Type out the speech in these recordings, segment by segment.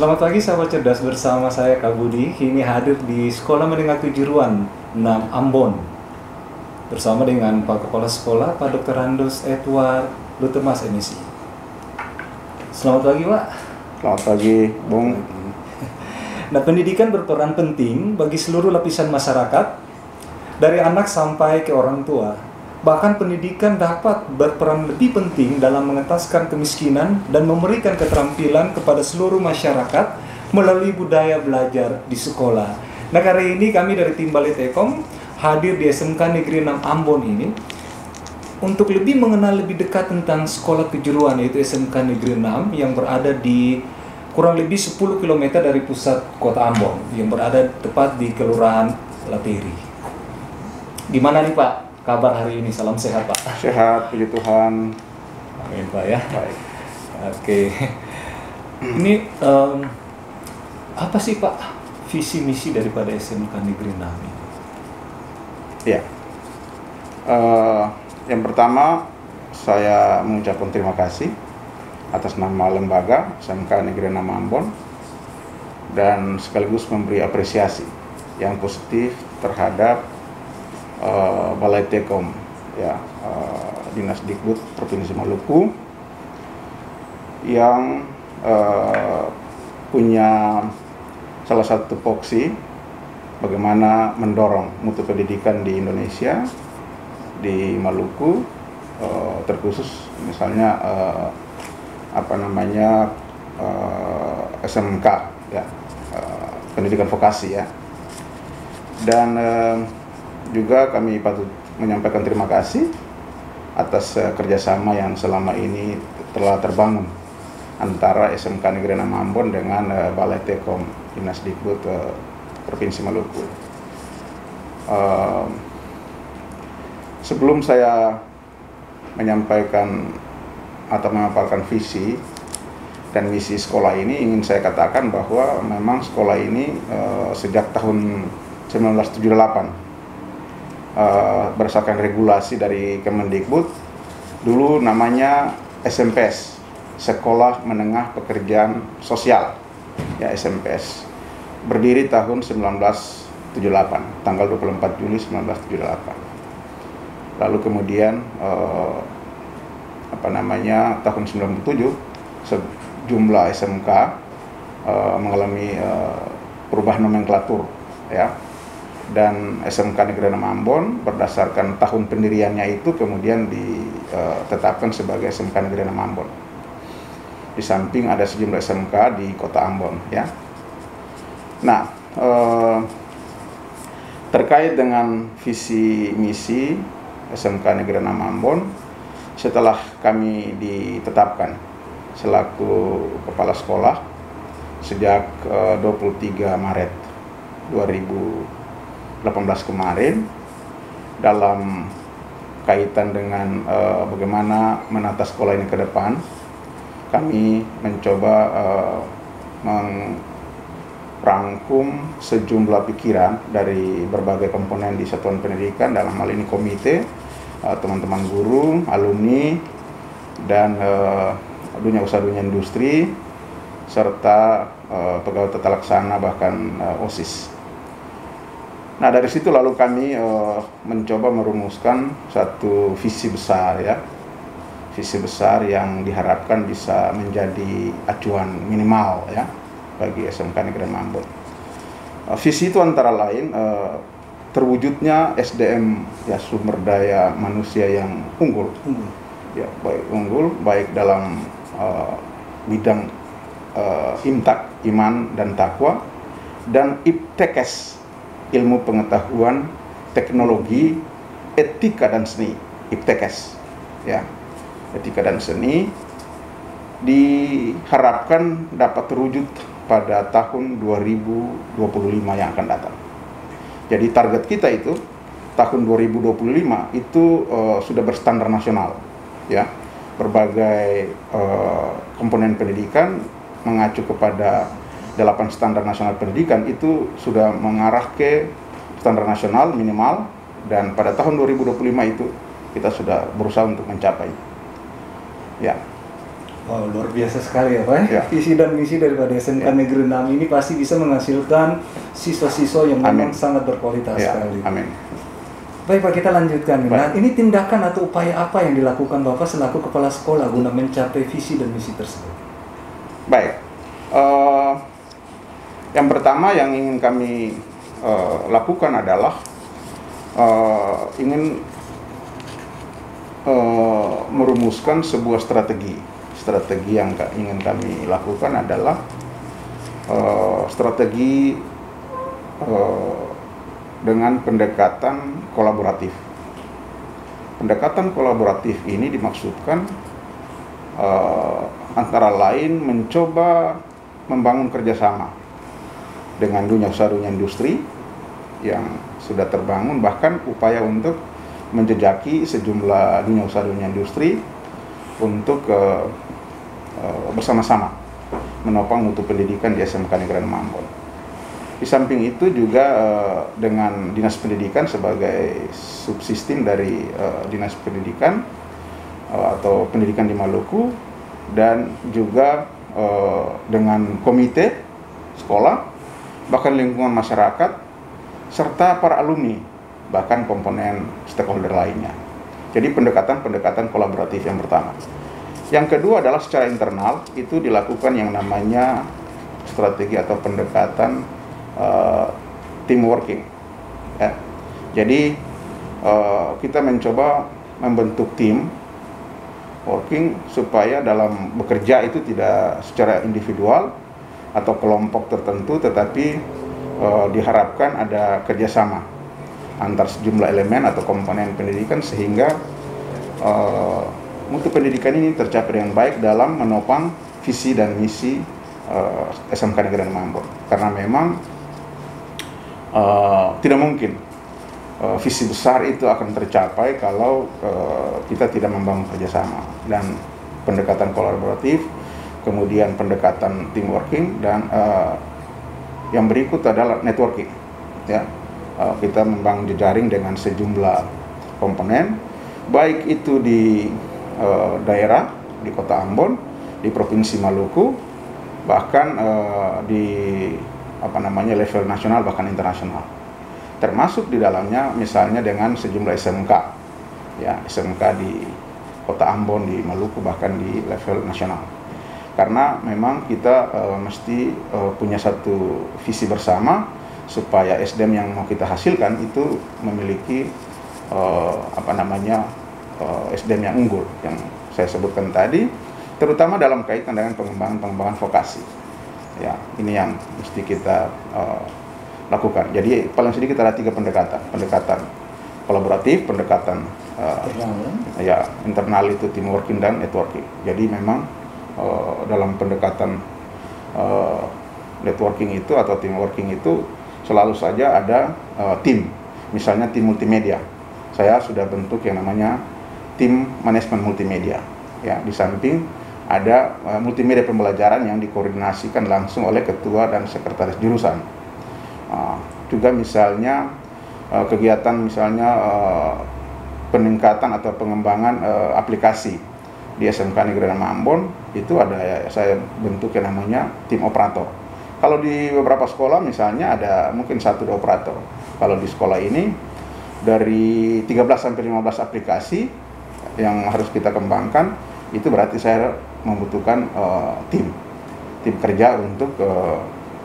Selamat pagi sahabat cerdas, bersama saya Kak Budi. Kini hadir di Sekolah Menengah Kejuruan 6 Ambon bersama dengan Pak Kepala Sekolah, Pak Dr. Andos Edward Lutemas MSI. Selamat pagi, Pak. Selamat pagi, Bung. Nah, pendidikan berperan penting bagi seluruh lapisan masyarakat, dari anak sampai ke orang tua. Bahkan pendidikan dapat berperan lebih penting dalam mengentaskan kemiskinan dan memberikan keterampilan kepada seluruh masyarakat melalui budaya belajar di sekolah. Nah, kali ini kami dari tim Balitekom hadir di SMK Negeri 6 Ambon ini untuk lebih mengenal lebih dekat tentang sekolah kejuruan, yaitu SMK Negeri 6 yang berada di kurang lebih 10 km dari pusat kota Ambon, yang berada tepat di Kelurahan Lateri. Gimana nih Pak kabar hari ini? Salam sehat Pak. Sehat, puji Tuhan. Amin Pak ya. Baik. Oke. Ini apa sih Pak visi misi daripada SMK Negeri 6 ini? Ya. Yang pertama, saya mengucapkan terima kasih atas nama lembaga SMK Negeri 6 Ambon dan sekaligus memberi apresiasi yang positif terhadap Balitekom, ya, Dinas Dikbud Provinsi Maluku yang punya salah satu tupoksi bagaimana mendorong mutu pendidikan di Indonesia, di Maluku, terkhusus misalnya SMK, ya, pendidikan vokasi, ya. Dan juga kami patut menyampaikan terima kasih atas kerjasama yang selama ini telah terbangun antara SMK Negeri 6 Ambon dengan Balitekom Dinas Dikbud Provinsi Maluku. Sebelum saya menyampaikan atau memaparkan visi dan misi sekolah ini, ingin saya katakan bahwa memang sekolah ini sejak tahun 1978 berdasarkan regulasi dari Kemendikbud, dulu namanya SMPS, Sekolah Menengah Pekerjaan Sosial, ya, SMPS, berdiri tahun 1978, tanggal 24 Juli 1978. Lalu kemudian tahun 97 sejumlah SMK mengalami perubahan nomenklatur, ya. Dan SMK Negeri 6 Ambon berdasarkan tahun pendiriannya itu kemudian ditetapkan sebagai SMK Negeri 6 Ambon. Di samping ada sejumlah SMK di Kota Ambon, ya. Nah, terkait dengan visi misi SMK Negeri 6 Ambon, setelah kami ditetapkan selaku kepala sekolah sejak 23 Maret 2018 kemarin, dalam kaitan dengan bagaimana menata sekolah ini ke depan, kami mencoba merangkum sejumlah pikiran dari berbagai komponen di satuan pendidikan, dalam hal ini komite, teman-teman guru, alumni, dan dunia usaha, dunia industri, serta pegawai tata laksana, bahkan OSIS. Nah, dari situ lalu kami mencoba merumuskan satu visi besar, ya, visi besar yang diharapkan bisa menjadi acuan minimal, ya, bagi SMK Negeri 6 Ambon. Visi itu antara lain terwujudnya SDM, ya, sumber daya manusia yang unggul, ya, baik dalam bidang imtak, iman dan takwa, dan IPTEKES, ilmu pengetahuan, teknologi, etika dan seni, IPTEKES, ya, etika dan seni, diharapkan dapat terwujud pada tahun 2025 yang akan datang. Jadi target kita itu tahun 2025 itu sudah berstandar nasional, ya. Berbagai komponen pendidikan mengacu kepada 8 standar nasional pendidikan itu sudah mengarah ke standar nasional minimal, dan pada tahun 2025 itu kita sudah berusaha untuk mencapai, ya. Wow, luar biasa sekali ya Pak. Ya. Visi dan misi daripada SMK Negeri 6 ini pasti bisa menghasilkan siswa-siswa yang memang sangat berkualitas sekali. Amin. Baik Pak, kita lanjutkan. Baik. Nah, ini tindakan atau upaya apa yang dilakukan Bapak selaku kepala sekolah guna mencapai visi dan misi tersebut? Baik. Yang pertama yang ingin kami lakukan adalah ingin merumuskan sebuah strategi. Strategi yang ingin kami lakukan adalah strategi dengan pendekatan kolaboratif. Pendekatan kolaboratif ini dimaksudkan antara lain mencoba membangun kerjasama dengan dunia usaha dunia industri yang sudah terbangun, bahkan upaya untuk menjejaki sejumlah dunia usaha dunia industri untuk bersama-sama menopang mutu pendidikan di SMK Negeri 6 Ambon. Di samping itu juga dengan Dinas Pendidikan sebagai subsistem dari Dinas Pendidikan atau Pendidikan di Maluku, dan juga dengan komite sekolah, bahkan lingkungan masyarakat, serta para alumni, bahkan komponen stakeholder lainnya. Jadi pendekatan kolaboratif yang pertama. Yang kedua adalah secara internal, itu dilakukan yang namanya strategi atau pendekatan team working. Ya. Jadi kita mencoba membentuk tim working supaya dalam bekerja itu tidak secara individual atau kelompok tertentu, tetapi diharapkan ada kerjasama antar sejumlah elemen atau komponen pendidikan sehingga mutu pendidikan ini tercapai dengan baik dalam menopang visi dan misi SMK Negeri 6 Ambon. Karena memang tidak mungkin visi besar itu akan tercapai kalau kita tidak membangun kerjasama, dan pendekatan kolaboratif, kemudian pendekatan team working, dan yang berikut adalah networking. Ya, kita membangun jejaring dengan sejumlah komponen, baik itu di daerah, di Kota Ambon, di Provinsi Maluku, bahkan di level nasional bahkan internasional. Termasuk di dalamnya misalnya dengan sejumlah SMK, ya SMK di Kota Ambon, di Maluku, bahkan di level nasional. Karena memang kita mesti punya satu visi bersama supaya SDM yang mau kita hasilkan itu memiliki SDM yang unggul yang saya sebutkan tadi, terutama dalam kaitan dengan pengembangan vokasi. Ya, ini yang mesti kita lakukan. Jadi paling sedikit ada 3 pendekatan kolaboratif, pendekatan internal itu team working dan networking. Jadi memang dalam pendekatan networking itu atau team working itu selalu saja ada tim, misalnya tim multimedia. Saya sudah bentuk yang namanya tim manajemen multimedia. Ya, di samping ada multimedia pembelajaran yang dikoordinasikan langsung oleh ketua dan sekretaris jurusan. Juga misalnya kegiatan peningkatan atau pengembangan aplikasi di SMK Negeri 6 Ambon, itu ada saya bentuk yang namanya tim operator. Kalau di beberapa sekolah misalnya ada mungkin 1-2 operator. Kalau di sekolah ini dari 13 sampai 15 aplikasi yang harus kita kembangkan, itu berarti saya membutuhkan tim kerja untuk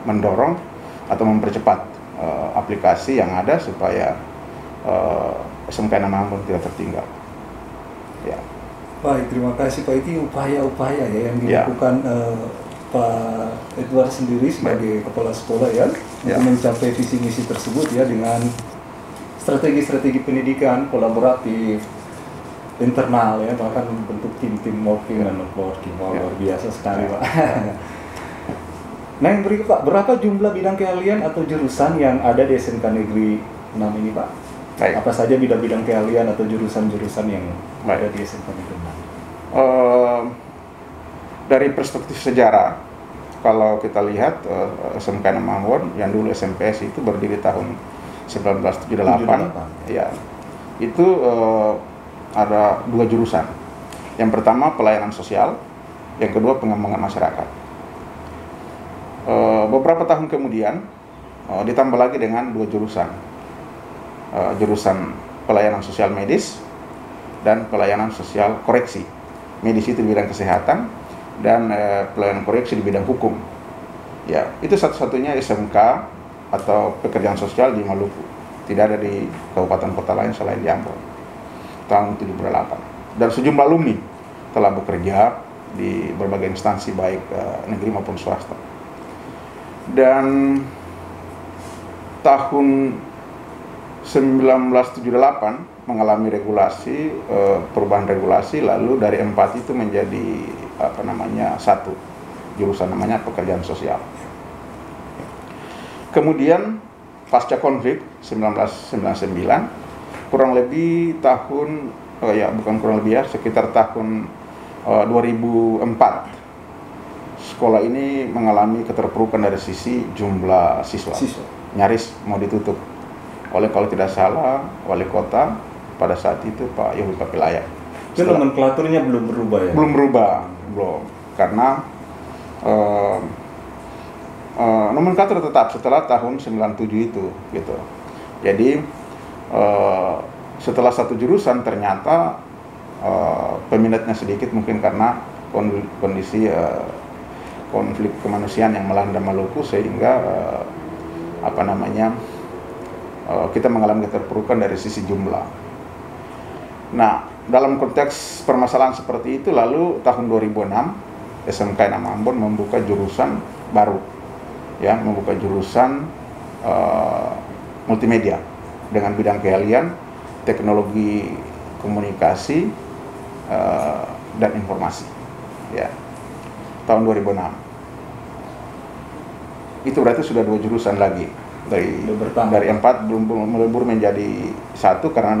mendorong atau mempercepat aplikasi yang ada supaya SMK 6 Ambon tidak tertinggal. Ya. Baik, terima kasih Pak. Itu upaya-upaya ya yang dilakukan Pak Edward sendiri sebagai kepala sekolah ya untuk mencapai visi misi tersebut ya, dengan strategi-strategi pendidikan kolaboratif, internal ya, bahkan bentuk tim working dan networking. Luar biasa sekali Pak. Nah, yang berikut Pak, berapa jumlah bidang keahlian atau jurusan yang ada di SMK Negeri 6 ini Pak? Baik. Apa saja bidang-bidang keahlian atau jurusan-jurusan yang ada di SMK Negeri 6? Dari perspektif sejarah, kalau kita lihat SMK 6 Ambon yang dulu SMPS itu berdiri tahun 1978, ya, itu ada 2 jurusan. Yang pertama pelayanan sosial, yang kedua pengembangan masyarakat. Beberapa tahun kemudian ditambah lagi dengan 2 jurusan, jurusan pelayanan sosial medis dan pelayanan sosial koreksi. Medis itu di bidang kesehatan dan pelayanan koreksi di bidang hukum. Ya, itu satu-satunya SMK atau pekerjaan sosial di Maluku. Tidak ada di kabupaten kota lain selain di Ambon. Tahun 78. Dan sejumlah alumni telah bekerja di berbagai instansi baik negeri maupun swasta. Dan tahun 1978 mengalami regulasi, perubahan regulasi, lalu dari 4 itu menjadi satu jurusan namanya pekerjaan sosial. Kemudian pasca konflik 1999 kurang lebih tahun sekitar tahun 2004 sekolah ini mengalami keterpurukan dari sisi jumlah siswa. Nyaris mau ditutup oleh, kalau tidak salah, wali kota pada saat itu Pak Yohi Papilaya. Itu nomenklaturnya belum berubah ya? Belum berubah, belum. Karena nomenklatur tetap setelah tahun 97 itu, gitu. Jadi setelah satu jurusan ternyata peminatnya sedikit, mungkin karena kondisi konflik kemanusiaan yang melanda Maluku, sehingga kita mengalami keterpurukan dari sisi jumlah. Nah, dalam konteks permasalahan seperti itu, lalu tahun 2006 SMK Enam Ambon membuka jurusan baru, ya, membuka jurusan multimedia dengan bidang keahlian teknologi komunikasi dan informasi, ya, tahun 2006. Itu berarti sudah 2 jurusan lagi dari 4 belum melebur menjadi 1 karena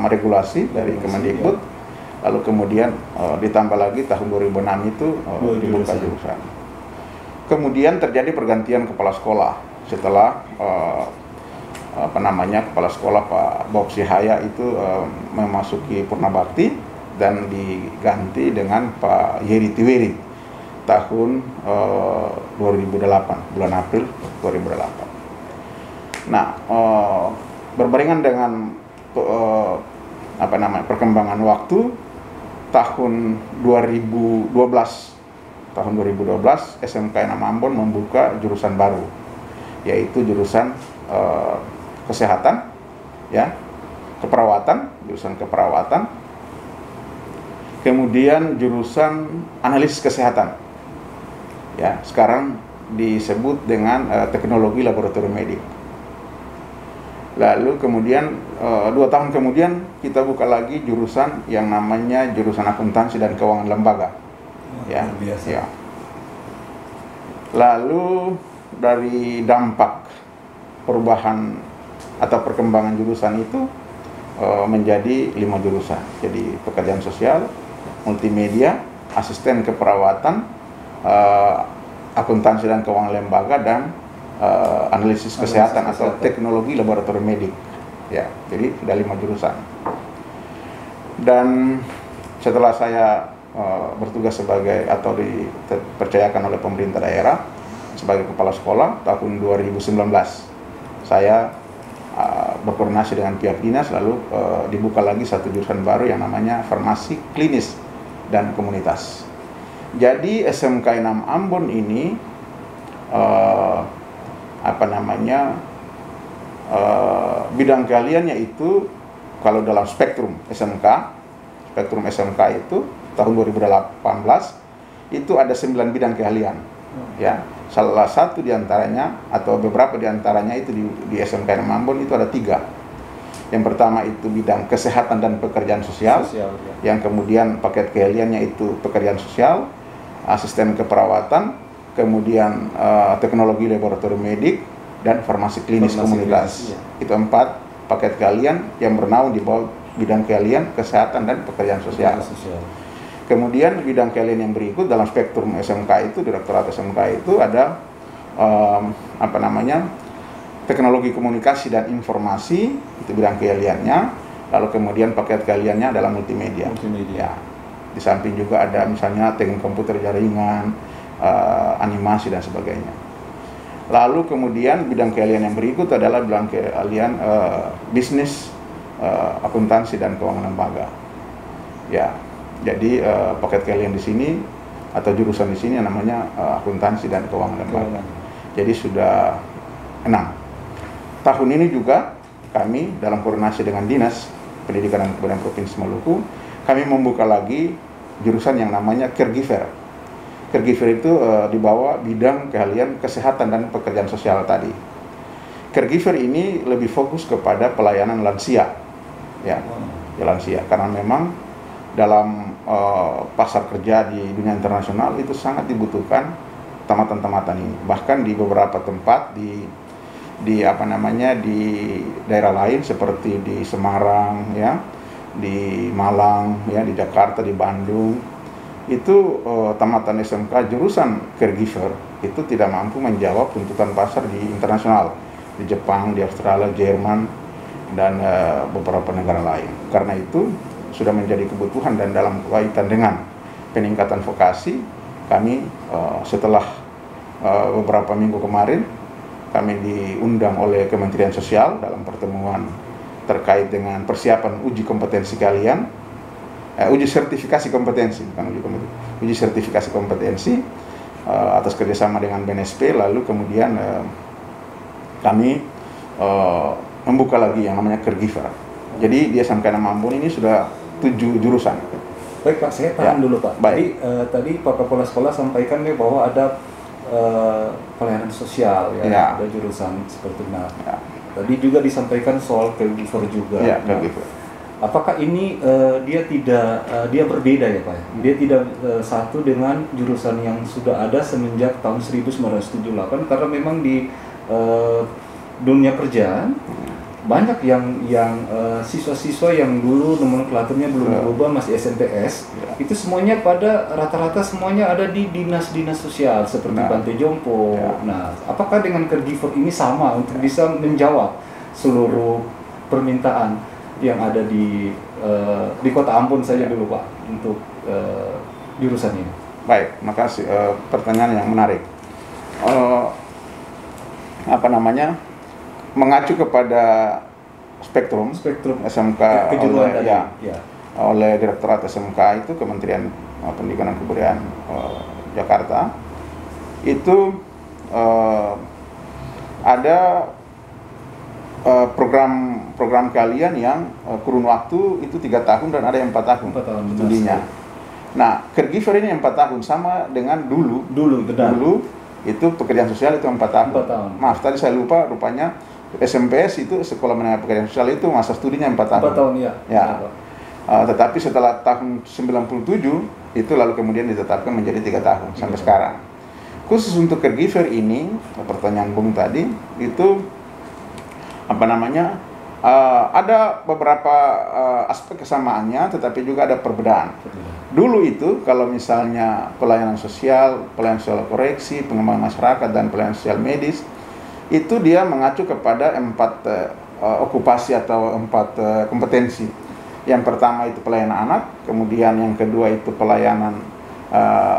regulasi dari Kemendikbud. Lalu kemudian ditambah lagi tahun 2006 itu dibuka jurusan. Kemudian terjadi pergantian kepala sekolah setelah kepala sekolah Pak Bob Sihaya itu memasuki Purnabakti dan diganti dengan Pak Yeri Tiweri tahun 2008, bulan April 2008. Nah, berbarengan dengan perkembangan waktu, tahun 2012 SMK Enam Ambon membuka jurusan baru, yaitu jurusan kesehatan, ya, jurusan keperawatan, kemudian jurusan analisis kesehatan, ya, sekarang disebut dengan teknologi laboratorium medik. Lalu kemudian 2 tahun kemudian kita buka lagi jurusan yang namanya jurusan akuntansi dan keuangan lembaga, ya, ya. Lalu dari dampak perubahan atau perkembangan jurusan itu menjadi 5 jurusan. Jadi pekerjaan sosial, multimedia, asisten keperawatan, akuntansi dan keuangan lembaga, dan analisis kesehatan atau teknologi laboratorium medik, ya. Jadi ada 5 jurusan. Dan setelah saya bertugas sebagai atau dipercayakan oleh pemerintah daerah sebagai kepala sekolah tahun 2019, saya berkoordinasi dengan pihak dinas, lalu dibuka lagi 1 jurusan baru yang namanya farmasi klinis dan komunitas. Jadi SMK Enam Ambon ini bidang keahliannya itu, kalau dalam spektrum SMK itu tahun 2018 itu ada 9 bidang keahlian, ya. Salah satu diantaranya atau beberapa diantaranya itu di SMK Enam Ambon itu ada 3. Yang pertama itu bidang kesehatan dan pekerjaan sosial, ya. Yang kemudian paket keahliannya itu pekerjaan sosial, asisten keperawatan, kemudian teknologi laboratorium medik, dan farmasi klinis komunitas. Ya. Itu 4 paket keahlian yang bernaung di bawah bidang keahlian kesehatan dan pekerjaan sosial. Kemudian bidang keahlian yang berikut dalam spektrum SMK itu, Direktorat SMK itu ada teknologi komunikasi dan informasi, itu bidang keahliannya. Lalu kemudian paket keahliannya adalah multimedia. Ya. Di samping juga ada misalnya teknik komputer jaringan, animasi dan sebagainya. Lalu kemudian bidang keahlian yang berikut adalah bidang keahlian bisnis, akuntansi dan keuangan lembaga. Ya, jadi paket keahlian di sini atau jurusan di sini yang namanya akuntansi dan keuangan lembaga. Jadi sudah 6. Tahun ini juga kami dalam koordinasi dengan Dinas Pendidikan dan Kebudayaan Provinsi Maluku, kami membuka lagi jurusan yang namanya caregiver. Caregiver itu di bawah bidang keahlian kesehatan dan pekerjaan sosial tadi. Caregiver ini lebih fokus kepada pelayanan lansia, ya lansia, karena memang dalam pasar kerja di dunia internasional itu sangat dibutuhkan tamatan-tamatan ini. Bahkan di beberapa tempat di daerah lain seperti di Semarang, ya, di Malang, ya, di Jakarta, di Bandung, itu tamatan SMK jurusan caregiver itu tidak mampu menjawab tuntutan pasar di internasional, di Jepang, di Australia, Jerman, dan beberapa negara lain. Karena itu sudah menjadi kebutuhan, dan dalam kaitan dengan peningkatan vokasi, kami setelah beberapa minggu kemarin kami diundang oleh Kementerian Sosial dalam pertemuan terkait dengan persiapan uji kompetensi kalian, uji sertifikasi kompetensi, bukan uji sertifikasi kompetensi atas kerjasama dengan BNSP. Lalu kemudian kami membuka lagi yang namanya caregiver. Jadi di SMK Ambon ini sudah 7 jurusan. Baik Pak, saya tahan dulu Pak. Jadi tadi Pak Kepala Sekolah sampaikan bahwa ada pelayanan sosial, ya, ada jurusan seperti itu. Nah, tadi juga disampaikan soal caregiver juga. Ya, caregiver. Apakah ini dia berbeda ya Pak? Dia tidak satu dengan jurusan yang sudah ada semenjak tahun 1978, karena memang di dunia kerja banyak yang siswa-siswa yang dulu nomenklaturnya belum berubah, masih SNPS, itu semuanya pada rata-rata semuanya ada di dinas-dinas sosial seperti Panti Jompo. Nah, apakah dengan caregiver ini sama untuk bisa menjawab seluruh permintaan yang ada di Kota Ambon saja dulu Pak untuk jurusan ini? Baik, makasih. Pertanyaan yang menarik. Mengacu kepada spektrum SMK oleh Direktorat SMK itu Kementerian Pendidikan dan Kebudayaan Jakarta, itu ada program keahlian yang kurun waktu itu 3 tahun dan ada yang 4 tahun studinya. Nah, caregiver ini 4 tahun sama dengan dulu itu pekerjaan sosial itu 4 tahun. Maaf, tadi saya lupa, rupanya SMPS itu Sekolah Menengah Pekerjaan Sosial itu masa studinya 4 tahun. 4 tahun, ya. Tetapi setelah tahun 97 itu lalu kemudian ditetapkan menjadi 3 tahun sampai sekarang. Khusus untuk caregiver ini, pertanyaan Bung tadi itu ada beberapa aspek kesamaannya, tetapi juga ada perbedaan. Dulu itu kalau misalnya pelayanan sosial koreksi, pengembangan masyarakat, dan pelayanan sosial medis, itu dia mengacu kepada 4 okupasi atau 4 kompetensi. Yang pertama itu pelayanan anak, kemudian yang kedua itu pelayanan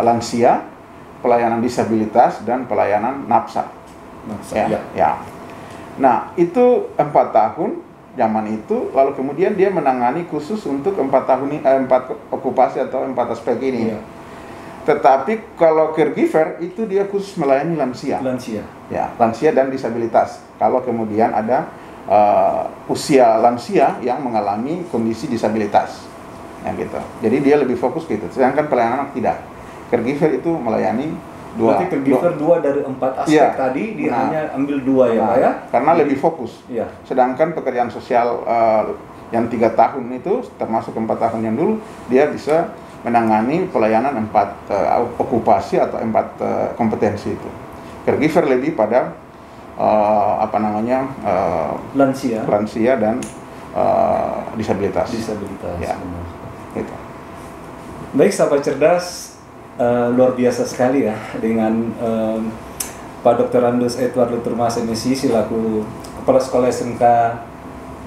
lansia, pelayanan disabilitas, dan pelayanan nafsa. Ya. Nah, itu 4 tahun zaman itu, lalu kemudian dia menangani khusus untuk 4 okupasi atau 4 aspek ini. Ya. Tetapi kalau caregiver itu dia khusus melayani lansia. Ya, lansia dan disabilitas. Kalau kemudian ada usia lansia yang mengalami kondisi disabilitas, ya gitu. Jadi dia lebih fokus gitu. Sedangkan pelayanan anak tidak. Caregiver itu melayani 2. Berarti caregiver 2 dari 4 aspek tadi dia hanya ambil 2 ya Pak ya? Karena lebih fokus. Ya. Sedangkan pekerjaan sosial yang 3 tahun itu termasuk 4 tahun yang dulu dia bisa menangani pelayanan 4 okupasi atau 4 kompetensi itu. Caregiver lebih pada lansia dan disabilitas. Ya. Gitu. Baik, sahabat cerdas, luar biasa sekali ya dengan Pak Dr. Andus Edward Luturmas MSc selaku Kepala Sekolah SMK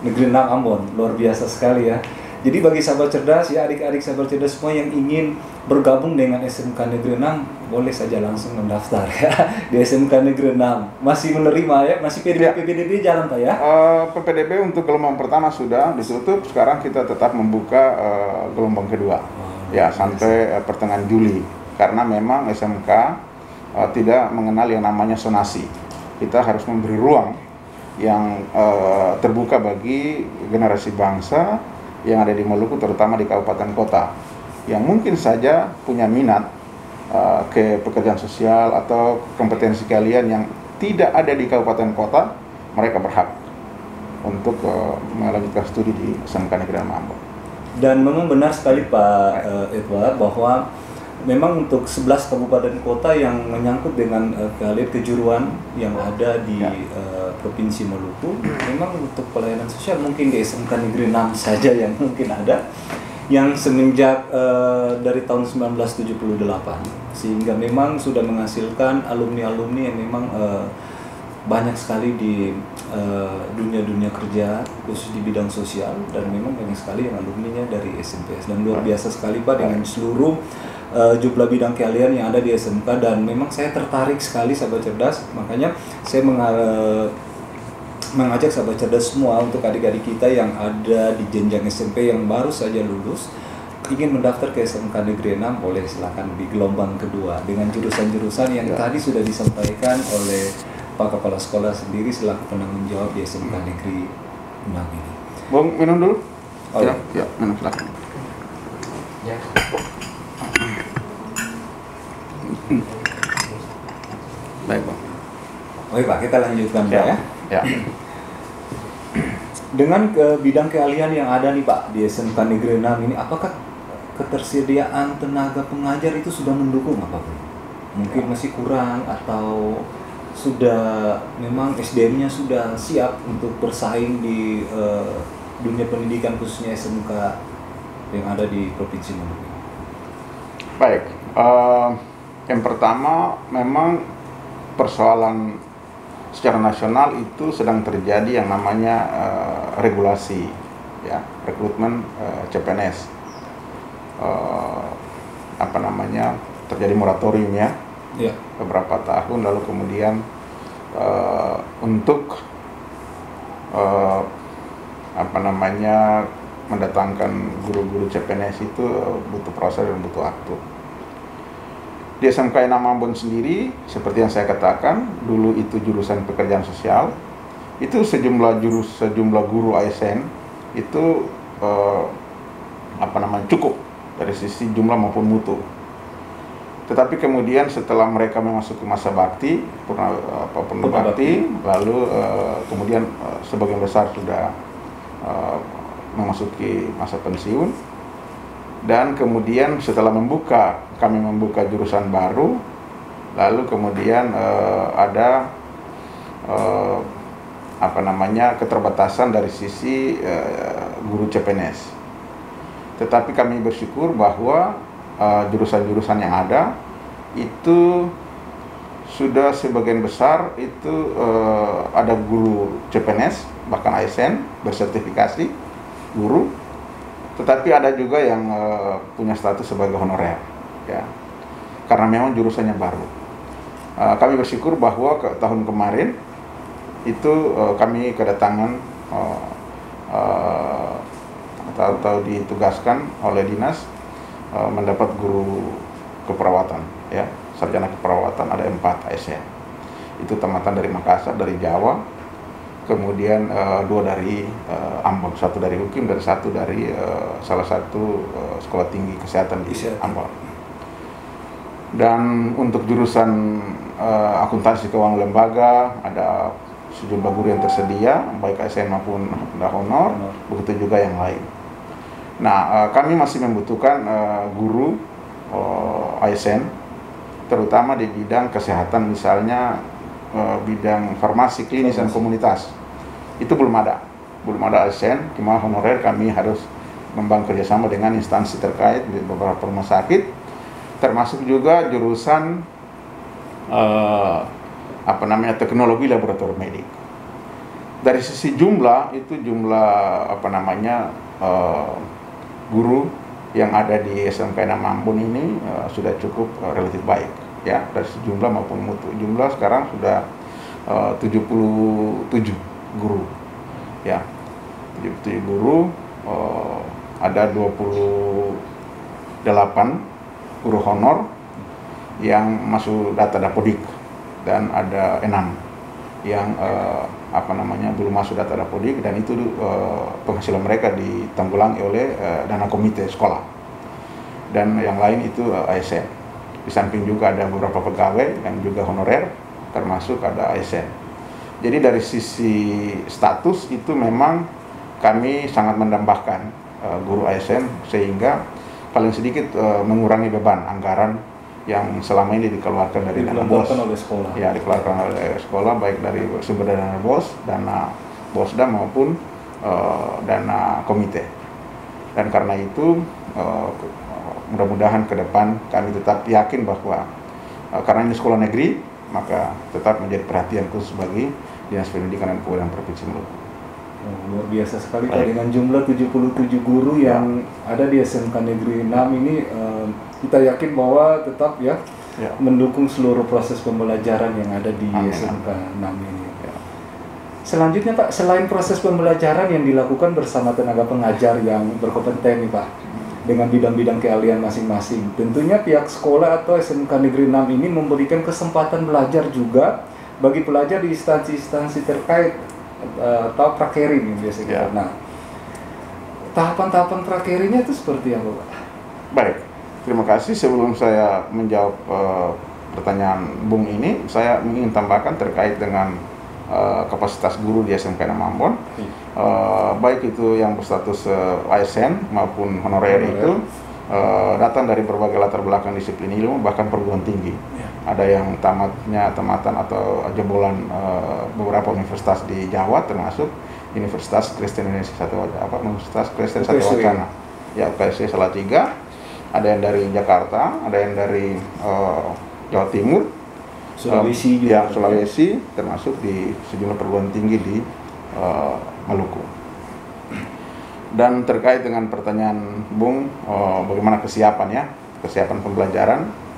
Negeri 6 Ambon. Luar biasa sekali ya. Jadi bagi sahabat cerdas ya, adik-adik sahabat cerdas semua yang ingin bergabung dengan SMK Negeri 6, boleh saja langsung mendaftar ya di SMK Negeri 6. Masih menerima ya, masih PPDB jalan Pak ya? PPDB untuk gelombang pertama sudah ditutup, sekarang kita tetap membuka gelombang kedua ya sampai pertengahan Juli. Karena memang SMK tidak mengenal yang namanya zonasi. Kita harus memberi ruang yang terbuka bagi generasi bangsa yang ada di Maluku, terutama di kabupaten kota, yang mungkin saja punya minat ke pekerjaan sosial atau kompetensi kalian yang tidak ada di kabupaten kota, mereka berhak untuk melanjutkan studi di SMK Negeri Ambon. Dan memang benar sekali Pak Edward bahwa memang untuk 11 kabupaten kota yang menyangkut dengan kejuruan yang ada di Provinsi Maluku, memang untuk pelayanan sosial mungkin di SMK Negeri 6 saja yang mungkin ada, yang semenjak dari tahun 1978, sehingga memang sudah menghasilkan alumni-alumni yang memang banyak sekali di dunia kerja, khusus di bidang sosial, dan memang banyak sekali yang alumninya dari SMPS. Dan luar biasa sekali Pak dengan seluruh jumlah bidang keahlian yang ada di SMK, dan memang saya tertarik sekali sahabat cerdas, makanya saya mengajak sahabat cerdas semua untuk adik-adik kita yang ada di jenjang SMP yang baru saja lulus ingin mendaftar ke SMK Negeri 6, boleh silakan di gelombang kedua dengan jurusan-jurusan yang tadi sudah disampaikan oleh Pak Kepala Sekolah sendiri selaku penanggung jawab di SMK Negeri 6 ini. Bang, minum dulu? Oh ya, minum silakan. Ya. Baik Bang. Oke Pak, kita lanjutkan Pak ya. Ya. Dengan bidang keahlian yang ada nih Pak di SMK Negeri 6 ini, apakah ketersediaan tenaga pengajar itu sudah mendukung apa Pak? Mungkin masih kurang atau sudah memang SDM-nya sudah siap untuk bersaing di dunia pendidikan khususnya SMK yang ada di Provinsi Maluku? Baik, yang pertama memang persoalan secara nasional itu sedang terjadi yang namanya regulasi ya, rekrutmen CPNS, terjadi moratorium ya, beberapa tahun lalu, kemudian untuk mendatangkan guru-guru CPNS itu butuh proses dan butuh waktu. Di SMK Ambon sendiri, seperti yang saya katakan, dulu itu jurusan pekerjaan sosial, itu sejumlah guru ASN itu cukup dari sisi jumlah maupun mutu. Tetapi kemudian setelah mereka memasuki masa bakti, purna bakti, lalu kemudian sebagian besar sudah memasuki masa pensiun, dan kemudian setelah kami membuka jurusan baru, lalu kemudian ada keterbatasan dari sisi guru CPNS. Tetapi kami bersyukur bahwa jurusan-jurusan yang ada itu sudah sebagian besar itu ada guru CPNS, bahkan ASN bersertifikasi guru, tetapi ada juga yang punya status sebagai honorer ya, karena memang jurusannya baru. Kami bersyukur bahwa tahun kemarin itu kami kedatangan atau ditugaskan oleh dinas mendapat guru keperawatan ya, sarjana keperawatan, ada 4 ASN. Itu tamatan dari Makassar, dari Jawa, kemudian 2 dari Ambon, 1 dari Hukim, dan 1 dari salah satu sekolah tinggi kesehatan di Ambon. Dan untuk jurusan akuntansi keuangan lembaga ada sejumlah guru yang tersedia, baik ASN maupun honor, begitu juga yang lain. Nah, kami masih membutuhkan guru ASN, terutama di bidang kesehatan, misalnya bidang farmasi, klinis, dan komunitas. Itu belum ada ASN, cuma honorer. Kami harus membangun kerjasama dengan instansi terkait di beberapa rumah sakit, termasuk juga jurusan teknologi laboratorium medik. Dari sisi jumlah itu guru yang ada di SMK Enam Ambon ini sudah cukup relatif baik ya, dari sejumlah maupun mutu. Jumlah sekarang sudah 77 guru ya, 77 guru, ada 28 guru honor yang masuk data Dapodik, dan ada 6 yang belum masuk data Dapodik, dan itu penghasilan mereka ditanggulangi oleh dana komite sekolah, dan yang lain itu ASN. Di samping juga ada beberapa pegawai yang juga honorer, termasuk ada ASN. Jadi dari sisi status itu memang kami sangat mendambahkan guru ASN, sehingga paling sedikit mengurangi beban anggaran yang selama ini dikeluarkan dari dana BOS oleh sekolah. Ya, dikeluarkan oleh sekolah, baik dari sumber dana BOS, dana BOSDA maupun dana komite. Dan karena itu mudah-mudahan ke depan kami tetap yakin bahwa karena ini sekolah negeri, maka tetap menjadi perhatian khusus bagi Dinas Pendidikan dan Kebudayaan Provinsi Maluku. Luar biasa sekali Pak, dengan jumlah 77 guru yang ada di SMK Negeri 6 ini, kita yakin bahwa tetap mendukung seluruh proses pembelajaran yang ada di SMK 6 ini. Selanjutnya Pak, selain proses pembelajaran yang dilakukan bersama tenaga pengajar yang berkompeten nih Pak, dengan bidang-bidang keahlian masing-masing, tentunya pihak sekolah atau SMK Negeri 6 ini memberikan kesempatan belajar juga bagi pelajar di instansi-instansi terkait atau prakerin yang biasa kita. Nah, tahapan-tahapan prakerinnya itu seperti apa Pak? Baik, terima kasih. Sebelum saya menjawab pertanyaan Bung ini, saya ingin tambahkan terkait dengan kapasitas guru di SMK Enam Ambon, baik itu yang berstatus ASN maupun honorer itu datang dari berbagai latar belakang disiplin ilmu, bahkan perguruan tinggi. Ada yang tamatan atau jebolan beberapa universitas di Jawa, termasuk Universitas Kristen Indonesia Universitas Kristen Satu Wacana, ya, UKSW Salatiga. Ada yang dari Jakarta, ada yang dari Jawa Timur, Sulawesi juga. Ya, Sulawesi, termasuk di sejumlah perguruan tinggi di Maluku. Dan terkait dengan pertanyaan Bung, bagaimana kesiapan pembelajaran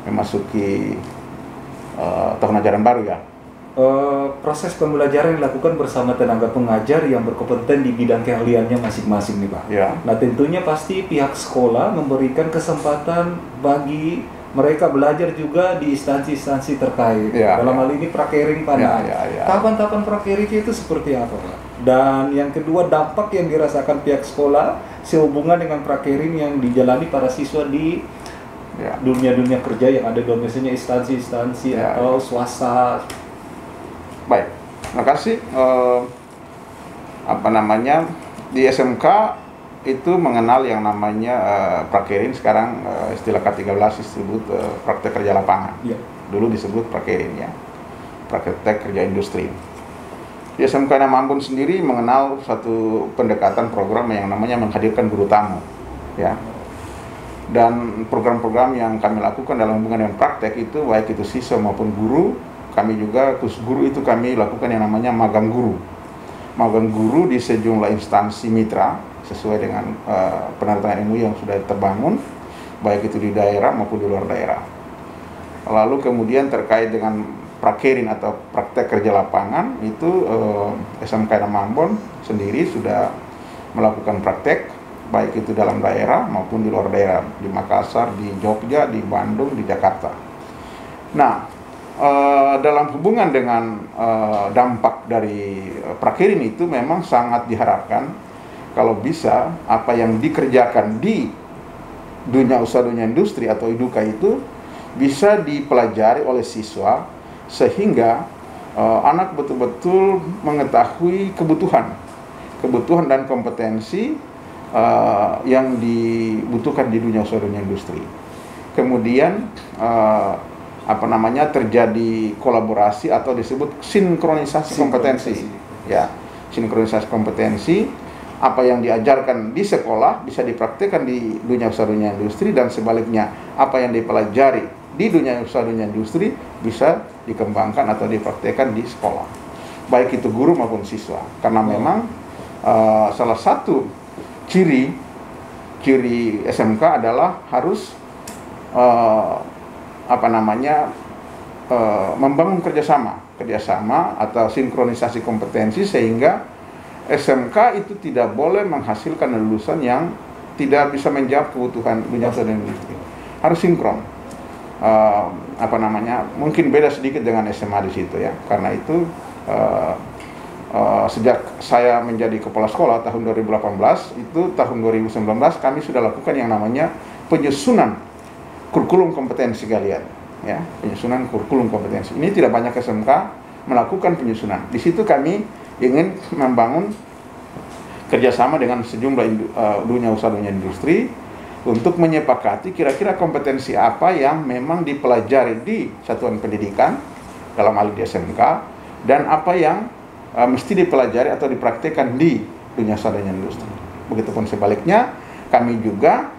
memasuki tahun ajaran baru ya? Proses pembelajaran dilakukan bersama tenaga pengajar yang berkompeten di bidang keahliannya masing-masing nih Pak. Ya. Nah, tentunya pasti pihak sekolah memberikan kesempatan bagi mereka belajar juga di instansi-instansi terkait. Dalam hal ini prakering Pak. Tahapan-tahapan prakering itu seperti apa Pak? Dan yang kedua, dampak yang dirasakan pihak sekolah sehubungan dengan prakering yang dijalani para siswa di dunia-dunia kerja yang ada domisilinya instansi-instansi atau swasta. Baik, terima kasih. Di SMK itu mengenal yang namanya prakerin, sekarang istilah K13 disebut praktek kerja lapangan. Dulu disebut prakerin ya, praktek kerja industri. Di SMK Enam Ambon sendiri mengenal satu pendekatan program yang namanya menghadirkan guru tamu ya. Dan program-program yang kami lakukan dalam hubungan dengan praktek itu, baik itu siswa maupun guru, kami juga khusus guru itu kami lakukan yang namanya magang guru. Magang guru di sejumlah instansi mitra sesuai dengan penantangan MUI yang sudah terbangun, baik itu di daerah maupun di luar daerah. Lalu kemudian terkait dengan prakerin atau praktek kerja lapangan itu, SMK Enam Ambon sendiri sudah melakukan praktek baik itu dalam daerah maupun di luar daerah, di Makassar, di Jogja, di Bandung, di Jakarta. Nah, dalam hubungan dengan dampak dari prakerin itu memang sangat diharapkan kalau bisa apa yang dikerjakan di dunia usaha, dunia industri atau IDUKA itu bisa dipelajari oleh siswa, sehingga anak betul-betul mengetahui kebutuhan dan kompetensi yang dibutuhkan di dunia usaha, dunia industri. Kemudian terjadi kolaborasi atau disebut sinkronisasi kompetensi. Ya, sinkronisasi kompetensi, apa yang diajarkan di sekolah bisa dipraktikkan di dunia usaha, dunia industri, dan sebaliknya apa yang dipelajari di dunia usaha, dunia industri bisa dikembangkan atau dipraktikkan di sekolah, baik itu guru maupun siswa. Karena memang salah satu ciri ciri SMK adalah harus membangun kerjasama atau sinkronisasi kompetensi, sehingga SMK itu tidak boleh menghasilkan lulusan yang tidak bisa menjawab kebutuhan dunia usaha dan industri. Harus sinkron. Mungkin beda sedikit dengan SMA di situ ya. Karena itu sejak saya menjadi kepala sekolah tahun 2018, itu tahun 2019 kami sudah lakukan yang namanya penyusunan kurikulum kompetensi kalian, ya, penyusunan kurikulum kompetensi. Ini tidak banyak SMK melakukan penyusunan. Di situ kami ingin membangun kerjasama dengan sejumlah dunia usaha, dunia industri untuk menyepakati kira-kira kompetensi apa yang memang dipelajari di satuan pendidikan dalam hal di SMK, dan apa yang mesti dipelajari atau dipraktikkan di dunia usaha dan industri. Begitupun sebaliknya, kami juga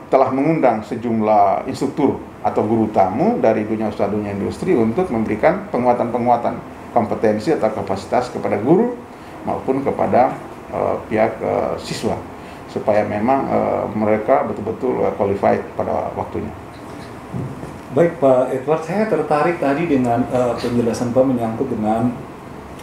telah mengundang sejumlah instruktur atau guru tamu dari dunia usaha dunia industri untuk memberikan penguatan kompetensi atau kapasitas kepada guru maupun kepada pihak siswa, supaya memang mereka betul-betul qualified pada waktunya. Baik Pak Edward, saya tertarik tadi dengan penjelasan Pak menyangkut dengan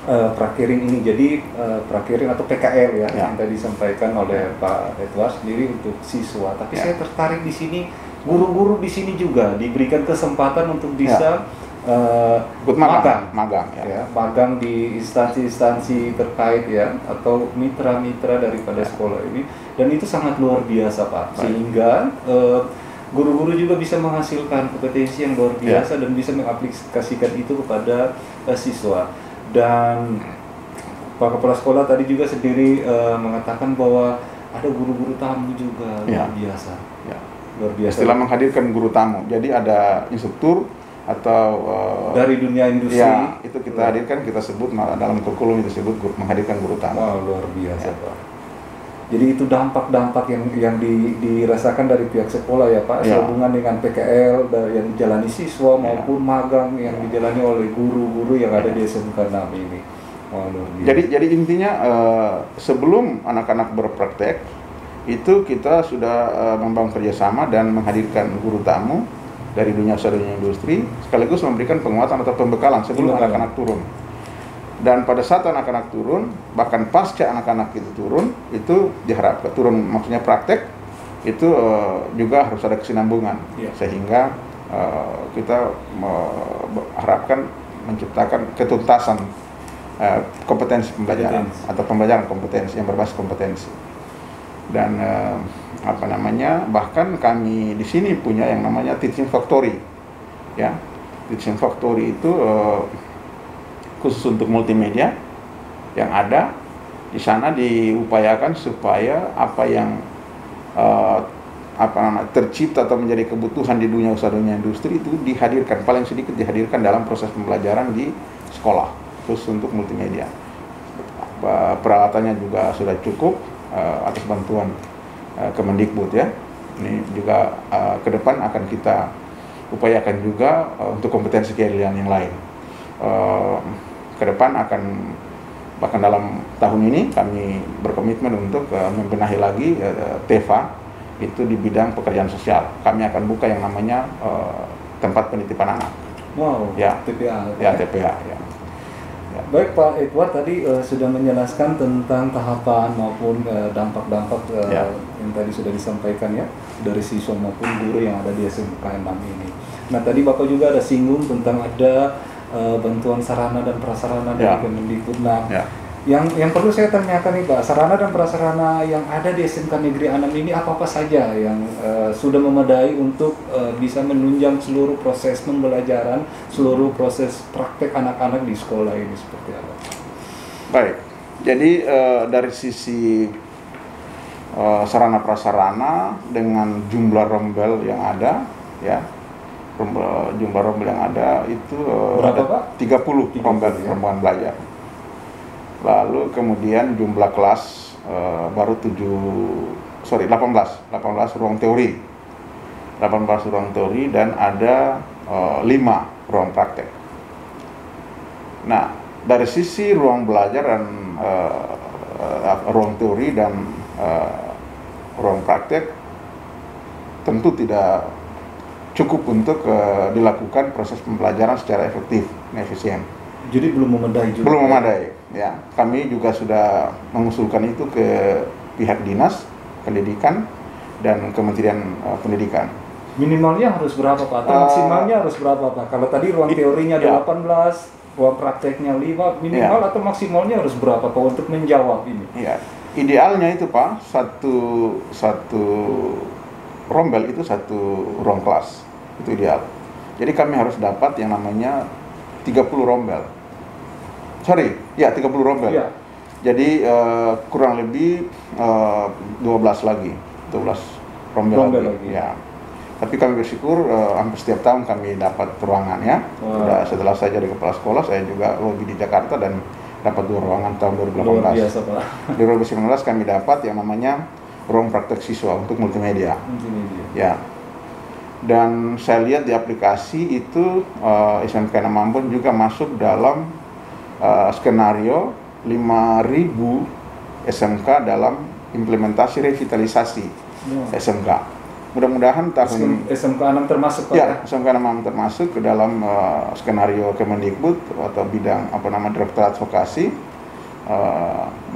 prakiring ini. Jadi prakiring atau PKL ya, yang tadi disampaikan oleh Pak Edward sendiri untuk siswa. Tapi saya tertarik di sini, guru-guru di sini juga diberikan kesempatan untuk bisa magang di instansi-instansi terkait ya, atau mitra-mitra daripada sekolah ini, dan itu sangat luar biasa Pak. Sehingga guru-guru juga bisa menghasilkan kompetensi yang luar biasa dan bisa mengaplikasikan itu kepada siswa. Dan Pak Kepala Sekolah tadi juga sendiri mengatakan bahwa ada guru-guru tamu juga luar biasa. Luar biasa. Istilah menghadirkan guru tamu. Jadi ada instruktur atau dari dunia industri. Ya, itu kita hadirkan, kita sebut dalam kurikulum itu disebut menghadirkan guru tamu. Wah, luar biasa Pak. Jadi itu dampak-dampak yang dirasakan dari pihak sekolah ya Pak, sehubungan dengan PKL yang dijalani siswa maupun magang yang dijalani oleh guru-guru yang ada di SMK 6 ini. Wah, luar biasa. Jadi intinya sebelum anak-anak berpraktek itu kita sudah membangun kerjasama dan menghadirkan guru tamu dari dunia usaha dan industri, sekaligus memberikan penguatan atau pembekalan sebelum anak-anak turun. Dan pada saat anak-anak turun, bahkan pasca anak-anak itu turun, itu diharapkan turun, maksudnya praktek itu juga harus ada kesinambungan, sehingga kita harapkan menciptakan ketuntasan kompetensi pembelajaran atau pembelajaran kompetensi yang berbasis kompetensi. Dan bahkan kami di sini punya yang namanya teaching factory, ya. Teaching factory itu khusus untuk multimedia yang ada di sana, diupayakan supaya apa yang tercipta atau menjadi kebutuhan di dunia usaha dunia industri itu dihadirkan, paling sedikit dihadirkan dalam proses pembelajaran di sekolah khusus untuk multimedia. Peralatannya juga sudah cukup atas bantuan Kemendikbud ya. Ini juga ke depan akan kita upayakan juga untuk kompetensi keahlian yang lain. Ke depan akan, bahkan dalam tahun ini kami berkomitmen untuk membenahi lagi TEVA itu di bidang pekerjaan sosial. Kami akan buka yang namanya tempat penitipan anak. Wow, ya, TPA. Ya, TPA. Ya. Baik Pak Edward tadi sudah menjelaskan tentang tahapan maupun dampak-dampak yang tadi sudah disampaikan ya dari siswa maupun guru yang ada di SMK 6 ini. Nah tadi Bapak juga ada singgung tentang ada bantuan sarana dan prasarana dari Kemendikbud. Nah, yang perlu saya tanyakan nih Pak, sarana dan prasarana yang ada di SMK Negeri 6 ini apa saja yang sudah memadai untuk bisa menunjang seluruh proses pembelajaran, seluruh proses praktek anak-anak di sekolah ini seperti apa? Baik, jadi dari sisi sarana prasarana dengan jumlah rombel yang ada, ya. Jumlah rombel yang ada itu berapa Pak? 30 rombongan belajar. Lalu kemudian jumlah kelas baru 18 ruang teori. 18 ruang teori dan ada 5 ruang praktek. Nah, dari sisi ruang belajar dan ruang teori dan ruang praktek tentu tidak cukup untuk dilakukan proses pembelajaran secara efektif dan efisien. Jadi belum memadai juga? Belum memadai, ya. Kami juga sudah mengusulkan itu ke pihak Dinas Pendidikan dan Kementerian Pendidikan. Minimalnya harus berapa Pak? Atau maksimalnya harus berapa Pak? Kalau tadi ruang teorinya 18, ruang prakteknya 5, minimal atau maksimalnya harus berapa Pak untuk menjawab ini? Ya, idealnya itu Pak, satu rombel itu satu ruang kelas, itu ideal. Jadi kami harus dapat yang namanya 30 rombel. 30 rombel. Ya. Jadi kurang lebih 12 lagi, 12 rombel lagi. Ya. Tapi kami bersyukur hampir setiap tahun kami dapat ruangannya. Setelah saya jadi kepala sekolah, saya juga lobby di Jakarta dan dapat 2 ruangan tahun 2018. Luar biasa Pak. Di 2019 kami dapat yang namanya ruang praktek siswa untuk multimedia. Ya. Dan saya lihat di aplikasi itu SMK Enam Ambon juga masuk dalam skenario 5.000 SMK dalam implementasi revitalisasi SMK. Mudah-mudahan tahun SMK 6 termasuk Pak? Ya, SMK 6 termasuk ke dalam skenario Kemendikbud atau bidang Direktorat Vokasi.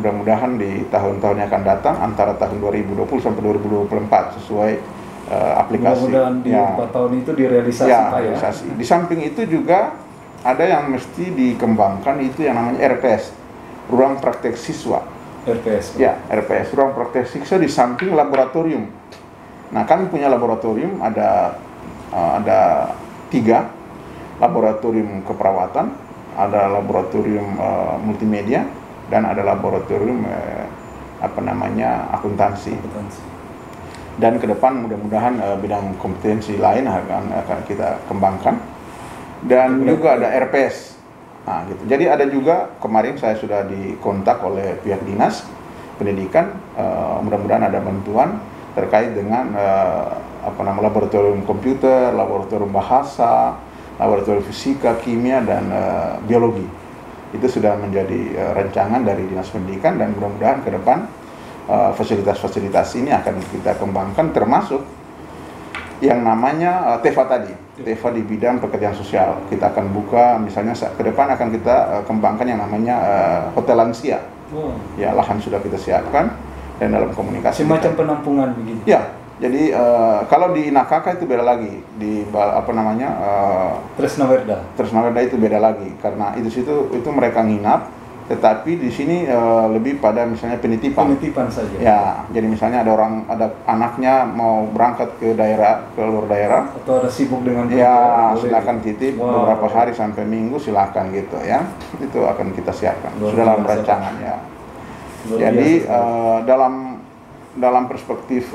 Mudah-mudahan di tahun-tahun yang akan datang antara tahun 2020 sampai 2024 sesuai aplikasi. Mudah-mudahan di 4 tahun itu direalisasi Pak ya. Di samping itu juga ada yang mesti dikembangkan, itu yang namanya RPS, ruang praktek siswa. RPS. Ya, RPS, ruang praktek siswa di samping laboratorium. Nah, kami punya laboratorium ada 3 laboratorium keperawatan, ada laboratorium multimedia, dan ada laboratorium akuntansi. Dan ke depan mudah-mudahan bidang kompetensi lain akan kita kembangkan. Dan juga ada RPS. Nah, gitu. Jadi ada juga kemarin saya sudah dikontak oleh pihak Dinas Pendidikan, mudah-mudahan ada bantuan terkait dengan laboratorium komputer, laboratorium bahasa, laboratorium fisika, kimia, dan biologi. Itu sudah menjadi rancangan dari Dinas Pendidikan, dan mudah-mudahan ke depan fasilitas-fasilitas ini akan kita kembangkan, termasuk yang namanya TEFA tadi, TEFA di bidang pekerjaan sosial. Kita akan buka, misalnya ke depan akan kita kembangkan yang namanya hotel lansia. Ya, lahan sudah kita siapkan, dan dalam komunikasi semacam penampungan begitu. Ya, jadi kalau di Inakaka itu beda lagi, di Tresnawerda itu beda lagi, karena itu mereka nginap. Tetapi di sini lebih pada misalnya penitipan saja. Ya, jadi misalnya ada anaknya mau berangkat ke luar daerah, atau ada sibuk dengan silakan titip beberapa hari sampai minggu, silakan gitu ya. Itu akan kita siapkan. Sudah dalam rancangan ya. Jadi dalam perspektif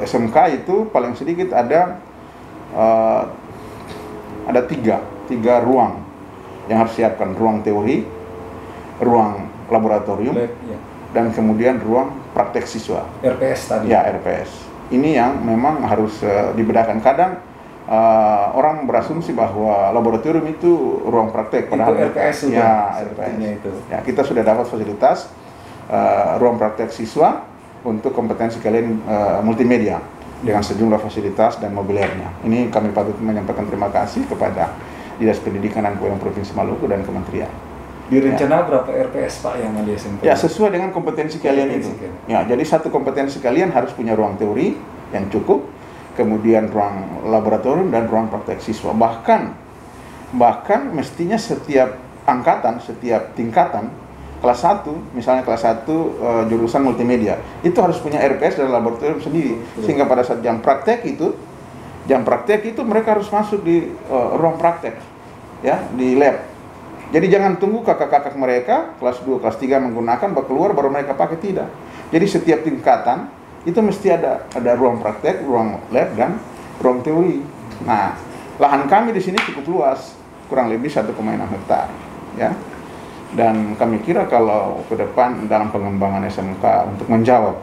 SMK itu paling sedikit ada 3 ruang yang harus siapkan: ruang teori, ruang laboratorium, dan kemudian ruang praktek siswa. RPS tadi. Ya, RPS. Ini yang memang harus dibedakan. Kadang orang berasumsi bahwa laboratorium itu ruang praktek, padahal itu RPS. RPS. Itu. Ya, kita sudah dapat fasilitas ruang praktek siswa untuk kompetensi kalian multimedia dengan sejumlah fasilitas dan mobiliernya. Ini kami patut menyampaikan terima kasih kepada Dinas Pendidikan dan Kebudayaan Provinsi Maluku dan Kementerian. Direncana berapa RPS Pak yang ada SMP? Ya, sesuai dengan kompetensi kalian itu. Ya, jadi satu kompetensi kalian harus punya ruang teori yang cukup, kemudian ruang laboratorium dan ruang praktek siswa. Bahkan mestinya setiap angkatan, setiap tingkatan, kelas 1, misalnya kelas 1 jurusan multimedia, itu harus punya RPS dan laboratorium sendiri. Sehingga pada saat jam praktek itu mereka harus masuk di ruang praktek, ya, di lab. Jadi jangan tunggu kakak-kakak mereka kelas 2, kelas 3 menggunakan, baru keluar baru mereka pakai, tidak. Jadi setiap tingkatan itu mesti ada ruang praktek, ruang lab, dan ruang teori. Nah, lahan kami di sini cukup luas, kurang lebih 1,6 hektar, ya. Dan kami kira kalau ke depan dalam pengembangan SMK untuk menjawab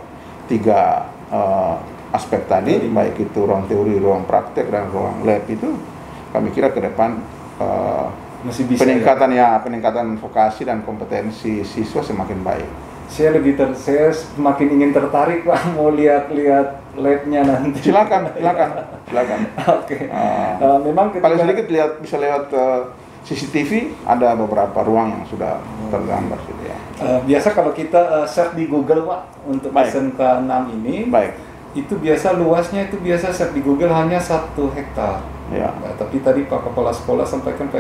3 aspek tadi, baik itu ruang teori, ruang praktek, dan ruang lab, itu kami kira ke depan masih bisa, peningkatan vokasi dan kompetensi siswa semakin baik. Saya semakin ingin tertarik Pak, mau lihat-lihat labnya nanti. Silakan. Oke. Memang paling sedikit bisa lewat CCTV, ada beberapa ruang yang sudah tergambar gitu ya. Biasa kalau kita search di Google Pak untuk SMK 6 ini, itu biasa luasnya search di Google hanya 1 hektar. Ya. Nah, tapi tadi Pak Kepala Sekolah sampaikan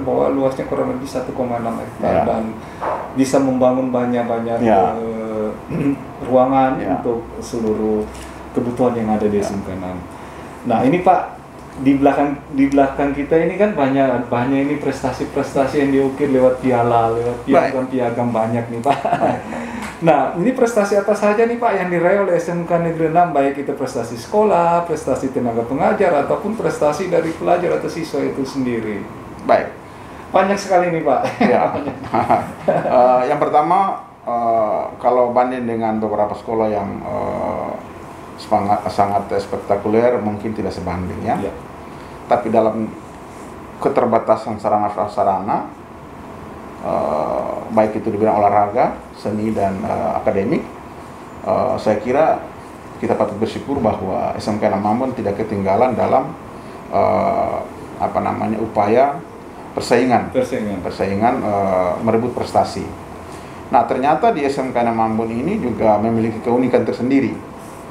bahwa luasnya kurang lebih 1,6 hektar dan bisa membangun banyak-banyak ruangan untuk seluruh kebutuhan yang ada di SMK 6. Nah ini Pak, di belakang kita ini kan banyak ini prestasi-prestasi yang diukir lewat piagam banyak nih Pak. Nah, ini prestasi apa saja nih Pak yang diraih oleh SMK Negeri 6, baik itu prestasi sekolah, prestasi tenaga pengajar, ataupun prestasi dari pelajar atau siswa itu sendiri? Baik. Banyak sekali nih Pak. Ya. Yang pertama, kalau banding dengan beberapa sekolah yang sangat spektakuler, mungkin tidak sebanding ya. Tapi dalam keterbatasan sarana prasarana, baik itu di bidang olahraga, seni dan akademik, saya kira kita patut bersyukur bahwa SMK 6 Ambon tidak ketinggalan dalam upaya persaingan merebut prestasi. Nah, ternyata di SMK 6 Ambon ini juga memiliki keunikan tersendiri.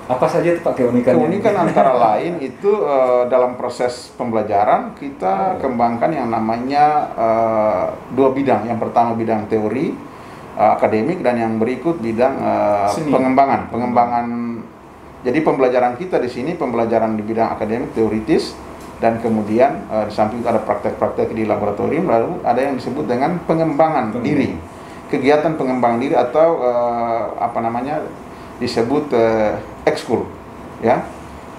Apa saja itu Pak keunikannya? Keunikan antara lain itu dalam proses pembelajaran kita kembangkan yang namanya 2 bidang. Yang pertama bidang teori akademik, dan yang berikut bidang pengembangan. Jadi pembelajaran kita di sini pembelajaran di bidang akademik teoritis, dan kemudian di samping itu ada praktek-praktek di laboratorium, lalu ada yang disebut dengan pengembangan diri. Kegiatan pengembangan diri atau disebut ekskul, ya.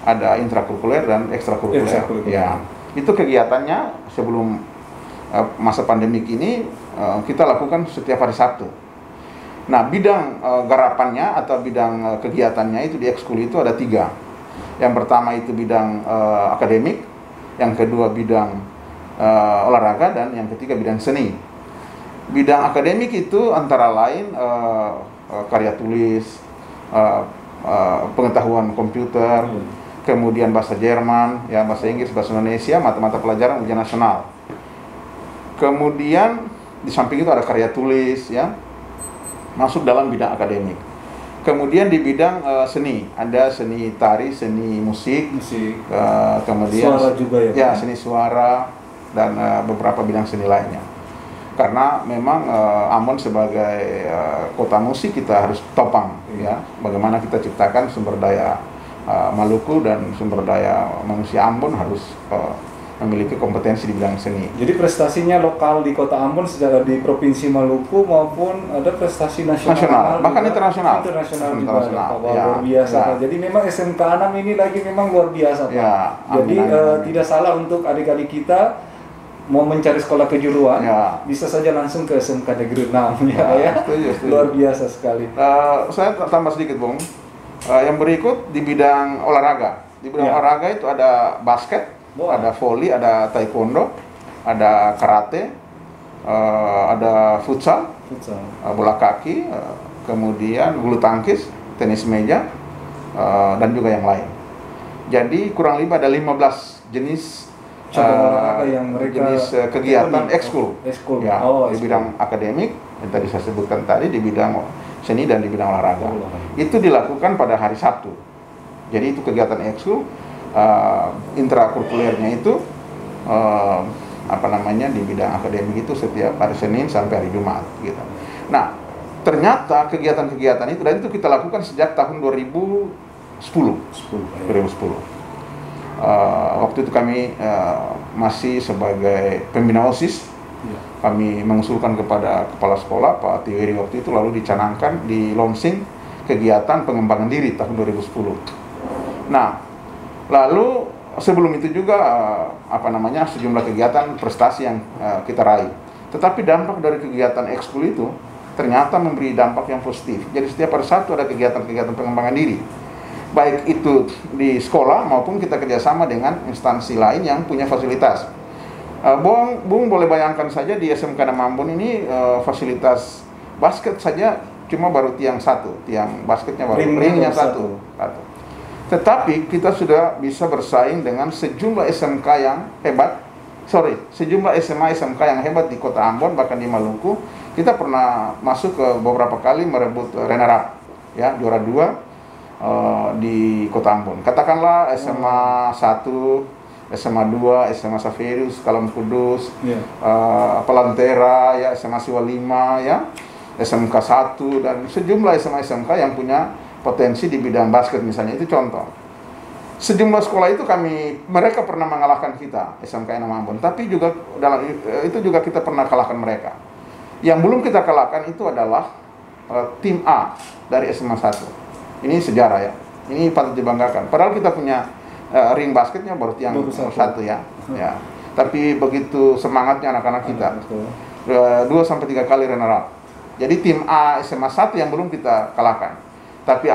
Ada intrakurikuler dan ekstrakurikuler. Ya, itu kegiatannya sebelum masa pandemik ini kita lakukan setiap hari Sabtu. Nah, bidang garapannya atau bidang kegiatannya itu di ekskul itu ada 3. Yang pertama itu bidang akademik, yang kedua bidang olahraga, dan yang ketiga bidang seni. Bidang akademik itu antara lain karya tulis, pengetahuan komputer, kemudian bahasa Jerman, ya, bahasa Inggris, bahasa Indonesia, mata-mata pelajaran ujian nasional. Kemudian di samping itu ada karya tulis, ya, masuk dalam bidang akademik. Kemudian di bidang seni, ada seni tari, seni musik, kemudian suara juga ya, seni suara, dan beberapa bidang seni lainnya. Karena memang Ambon sebagai kota musik kita harus topang, ya, bagaimana kita ciptakan sumber daya Maluku dan sumber daya manusia Ambon harus memiliki kompetensi di bidang seni. Jadi prestasinya lokal di kota Ambon secara di provinsi Maluku maupun ada prestasi nasional bahkan internasional juga, luar biasa. Jadi memang SMK 6 ini lagi memang luar biasa Pak. Jadi tidak salah untuk adik-adik kita mau mencari sekolah kejuruan, bisa saja langsung ke SMK Negeri 6 ya. Setuju. Luar biasa sekali. Saya tambah sedikit, Bung. Yang berikut di bidang olahraga. Di bidang olahraga itu ada basket, ada voli, ada taekwondo, ada karate, ada futsal, bola kaki, kemudian bulu tangkis, tenis meja, dan juga yang lain. Jadi kurang lebih ada 15 jenis yang jenis kegiatan ekskul ya, di bidang akademik yang tadi saya sebutkan tadi, di bidang seni dan di bidang olahraga. Itu dilakukan pada hari Sabtu. Jadi itu kegiatan ekskul. Intrakurikulernya itu di bidang akademik itu setiap hari Senin sampai hari Jumat gitu. Nah, ternyata kegiatan-kegiatan itu, dan itu kita lakukan sejak tahun 2010. Waktu itu kami masih sebagai pembina OSIS, kami mengusulkan kepada kepala sekolah Pak Tiwiri waktu itu, lalu dicanangkan di launching kegiatan pengembangan diri tahun 2010. Nah, lalu sebelum itu juga sejumlah kegiatan prestasi yang kita raih. Tetapi dampak dari kegiatan ekskul itu ternyata memberi dampak yang positif. Jadi setiap hari Sabtu ada kegiatan-kegiatan pengembangan diri, baik itu di sekolah maupun kita kerjasama dengan instansi lain yang punya fasilitas. Bung boleh bayangkan saja di SMK 6 Ambon ini fasilitas basket saja cuma baru tiang satu, tiang basketnya baru Ringnya ringnya satu. Tetapi kita sudah bisa bersaing dengan sejumlah SMK yang hebat, sejumlah SMA SMK yang hebat di Kota Ambon, bahkan di Maluku. Kita pernah masuk ke beberapa kali merebut runner up, ya, juara 2 di Kota Ambon. Katakanlah SMA 1, SMA 2, SMA Saverius, Kalam Kudus, Palantera, ya, SMA Siwa 5, ya, SMK 1, dan sejumlah SMA SMK yang punya potensi di bidang basket misalnya. Itu contoh. Sejumlah sekolah itu mereka pernah mengalahkan kita, SMK Enam Ambon, tapi juga itu juga kita pernah kalahkan mereka. Yang belum kita kalahkan itu adalah tim A dari SMA 1. Ini sejarah, ya. Ini patut dibanggakan. Padahal kita punya ring basketnya baru tiang satu, ya. Ya. Tapi begitu semangatnya anak-anak kita. 2-3 kali runner up. Jadi tim A SMA 1 yang belum kita kalahkan. Tapi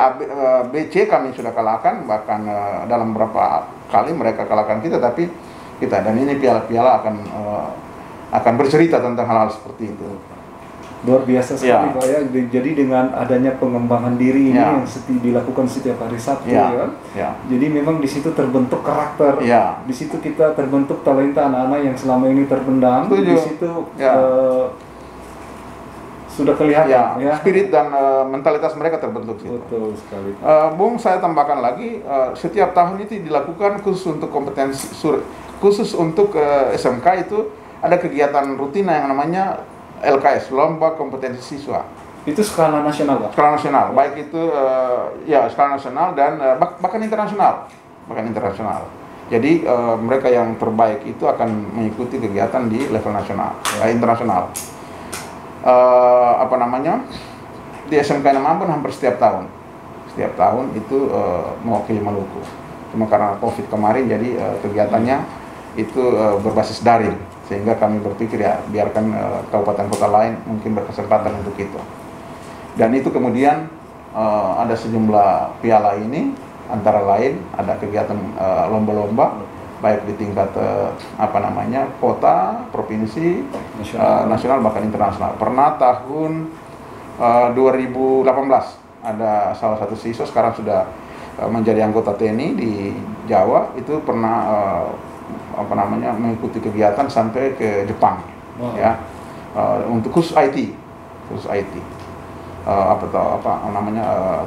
B, C kami sudah kalahkan, bahkan dalam beberapa kali mereka kalahkan kita, tapi kita, dan ini piala-piala akan bercerita tentang hal-hal seperti itu. Luar biasa sekali, Pak, ya. Jadi dengan adanya pengembangan diri ini yang dilakukan setiap hari Sabtu, jadi memang di situ terbentuk karakter, di situ kita terbentuk talenta anak-anak yang selama ini terpendam. Di situ sudah kelihatan, spirit dan mentalitas mereka terbentuk situ. Betul sekali. Bung, saya tambahkan lagi, setiap tahun itu dilakukan khusus untuk kompetensi, khusus untuk SMK itu ada kegiatan rutin yang namanya LKS, Lomba Kompetensi Siswa. Itu skala nasional, Pak? Skala nasional, baik itu skala nasional dan bahkan internasional. Jadi mereka yang terbaik itu akan mengikuti kegiatan di level nasional, internasional. Di SMK Enam Ambon hampir setiap tahun itu mewakili Maluku. Cuma karena COVID kemarin, jadi kegiatannya itu berbasis daring, sehingga kami berpikir biarkan kabupaten kota lain mungkin berkesempatan untuk itu. Dan itu kemudian ada sejumlah piala ini, antara lain ada kegiatan lomba-lomba baik di tingkat kota, provinsi, nasional, bahkan internasional. Pernah tahun 2018 ada salah satu siswa, sekarang sudah menjadi anggota TNI di Jawa, itu pernah mengikuti kegiatan sampai ke Jepang, untuk khusus IT,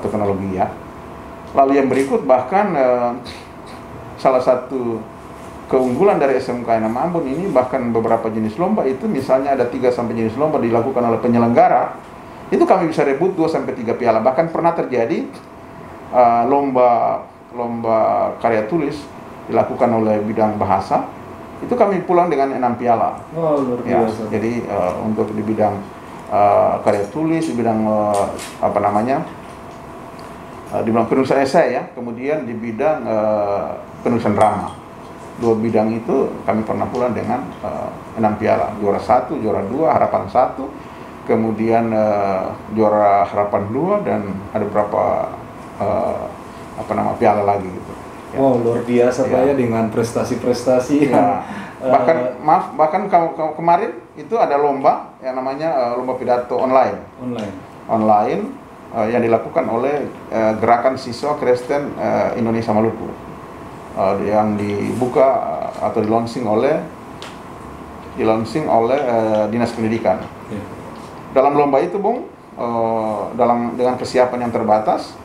teknologi, ya. Lalu yang berikut, bahkan salah satu keunggulan dari SMK Enam Ambon ini, bahkan beberapa jenis lomba itu, misalnya ada 3-4 jenis lomba dilakukan oleh penyelenggara, itu kami bisa rebut 2-3 piala. Bahkan pernah terjadi lomba karya tulis dilakukan oleh bidang bahasa, itu kami pulang dengan 6 piala. Luar biasa. Jadi untuk di bidang karya tulis, di bidang di bidang penulisan esai, ya, kemudian di bidang penulisan drama. 2 bidang itu kami pernah pulang dengan 6 piala, juara 1, juara 2, harapan 1, kemudian juara harapan 2, dan ada beberapa piala lagi gitu. Luar biasa, Pak, ya, dengan prestasi-prestasi. Bahkan kemarin itu ada lomba yang namanya lomba pidato online yang dilakukan oleh Gerakan Siswa Kristen Indonesia Maluku, yang dibuka atau dilaunching oleh Dinas Pendidikan. Dalam lomba itu, Bung, dengan persiapan yang terbatas,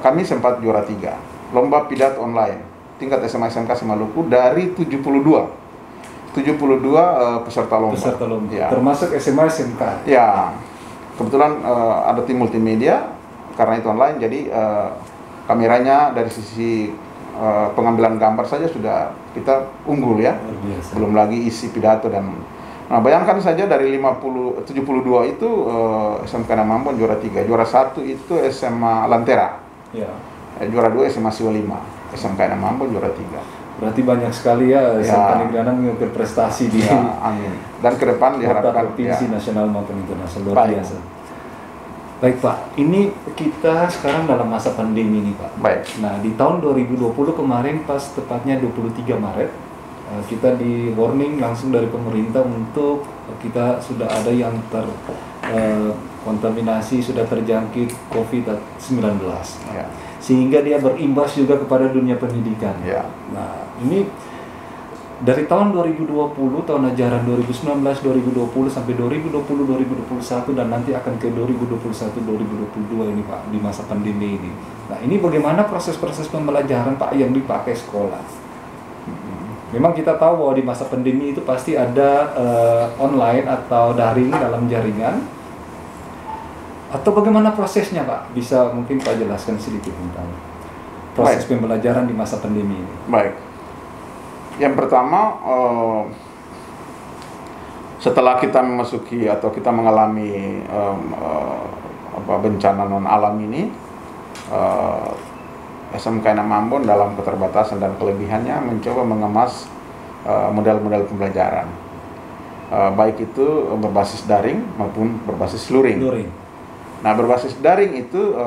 kami sempat juara 3. Lomba pidato online tingkat SMA SMK Maluku dari 72 peserta lomba. Ya. Termasuk SMA SMK. Ya, kebetulan ada tim multimedia, karena itu online, jadi kameranya dari sisi pengambilan gambar saja sudah kita unggul, ya. Belum lagi isi pidato dan bayangkan saja dari 72 itu SMK Enam Ambon juara 3, juara 1 itu SMA Lantera. Juara 2 SMA Siwa 5, SMK Enam Ambon juara 3. Berarti banyak sekali, ya, SMK Negeri Anam mengukir prestasi di amin. Dan ke depan diharapkan provinsi, nasional maupun internasional. Luar biasa. Baik, Pak, ini kita sekarang dalam masa pandemi ini, Pak. Baik. Nah, di tahun 2020 kemarin, pas tepatnya 23 Maret, kita di warning langsung dari pemerintah untuk kita sudah ada yang kontaminasi, sudah terjangkit COVID-19. Ya. Sehingga dia berimbas juga kepada dunia pendidikan. Ya. Nah, ini dari tahun 2020, tahun ajaran 2019-2020 sampai 2020-2021 dan nanti akan ke 2021-2022 ini Pak, di masa pandemi ini. Nah, ini bagaimana proses-proses pembelajaran Pak yang dipakai sekolah? Memang kita tahu bahwa di masa pandemi itu pasti ada online atau daring dalam jaringan. Atau bagaimana prosesnya Pak? Bisa mungkin Pak jelaskan sedikit tentang proses pembelajaran di masa pandemi ini. Baik. Yang pertama, setelah kita memasuki atau kita mengalami bencana non alam ini, SMK 6 Ambon dalam keterbatasan dan kelebihannya mencoba mengemas model-model pembelajaran, baik itu berbasis daring maupun berbasis luring. Nah, berbasis daring itu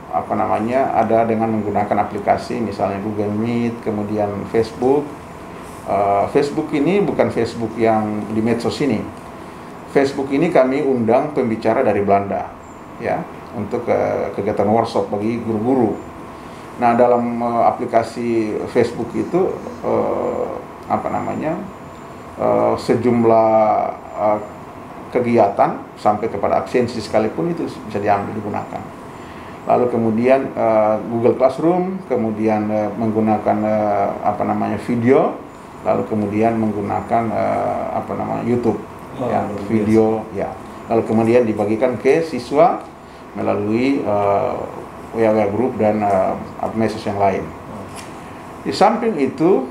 ada dengan menggunakan aplikasi misalnya Google Meet, kemudian Facebook. Facebook ini bukan Facebook yang di medsos ini. Facebook ini kami undang pembicara dari Belanda, ya, untuk kegiatan workshop bagi guru-guru. Nah, dalam aplikasi Facebook itu sejumlah kegiatan sampai kepada absensi sekalipun itu bisa diambil digunakan. Lalu kemudian Google Classroom, kemudian menggunakan video, lalu kemudian menggunakan YouTube, video, ya. Lalu kemudian dibagikan ke siswa melalui WA Group dan medsos yang lain. Di samping itu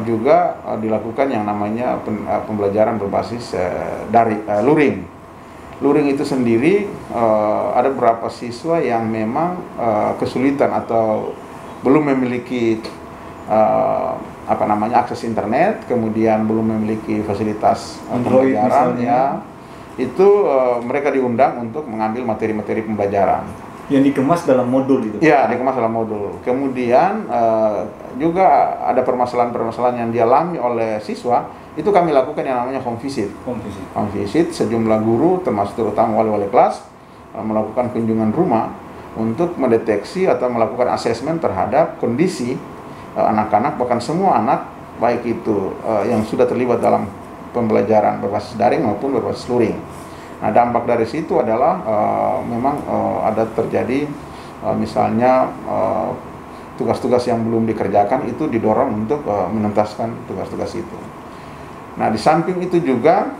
juga dilakukan yang namanya pembelajaran berbasis luring. Luring itu sendiri ada beberapa siswa yang memang kesulitan atau belum memiliki akses internet, kemudian belum memiliki fasilitas pembelajaran, ya. Itu mereka diundang untuk mengambil materi-materi pembelajaran yang dikemas dalam modul itu. Ya, dikemas dalam modul. Kemudian juga ada permasalahan-permasalahan yang dialami oleh siswa, itu kami lakukan yang namanya home visit. Home visit, sejumlah guru termasuk terutama wali-wali kelas melakukan kunjungan rumah untuk mendeteksi atau melakukan asesmen terhadap kondisi anak-anak, bahkan semua anak, baik itu yang sudah terlibat dalam pembelajaran berbasis daring maupun berbasis luring. Nah, dampak dari situ adalah memang ada terjadi misalnya tugas-tugas yang belum dikerjakan itu didorong untuk menuntaskan tugas-tugas itu. Nah, di samping itu juga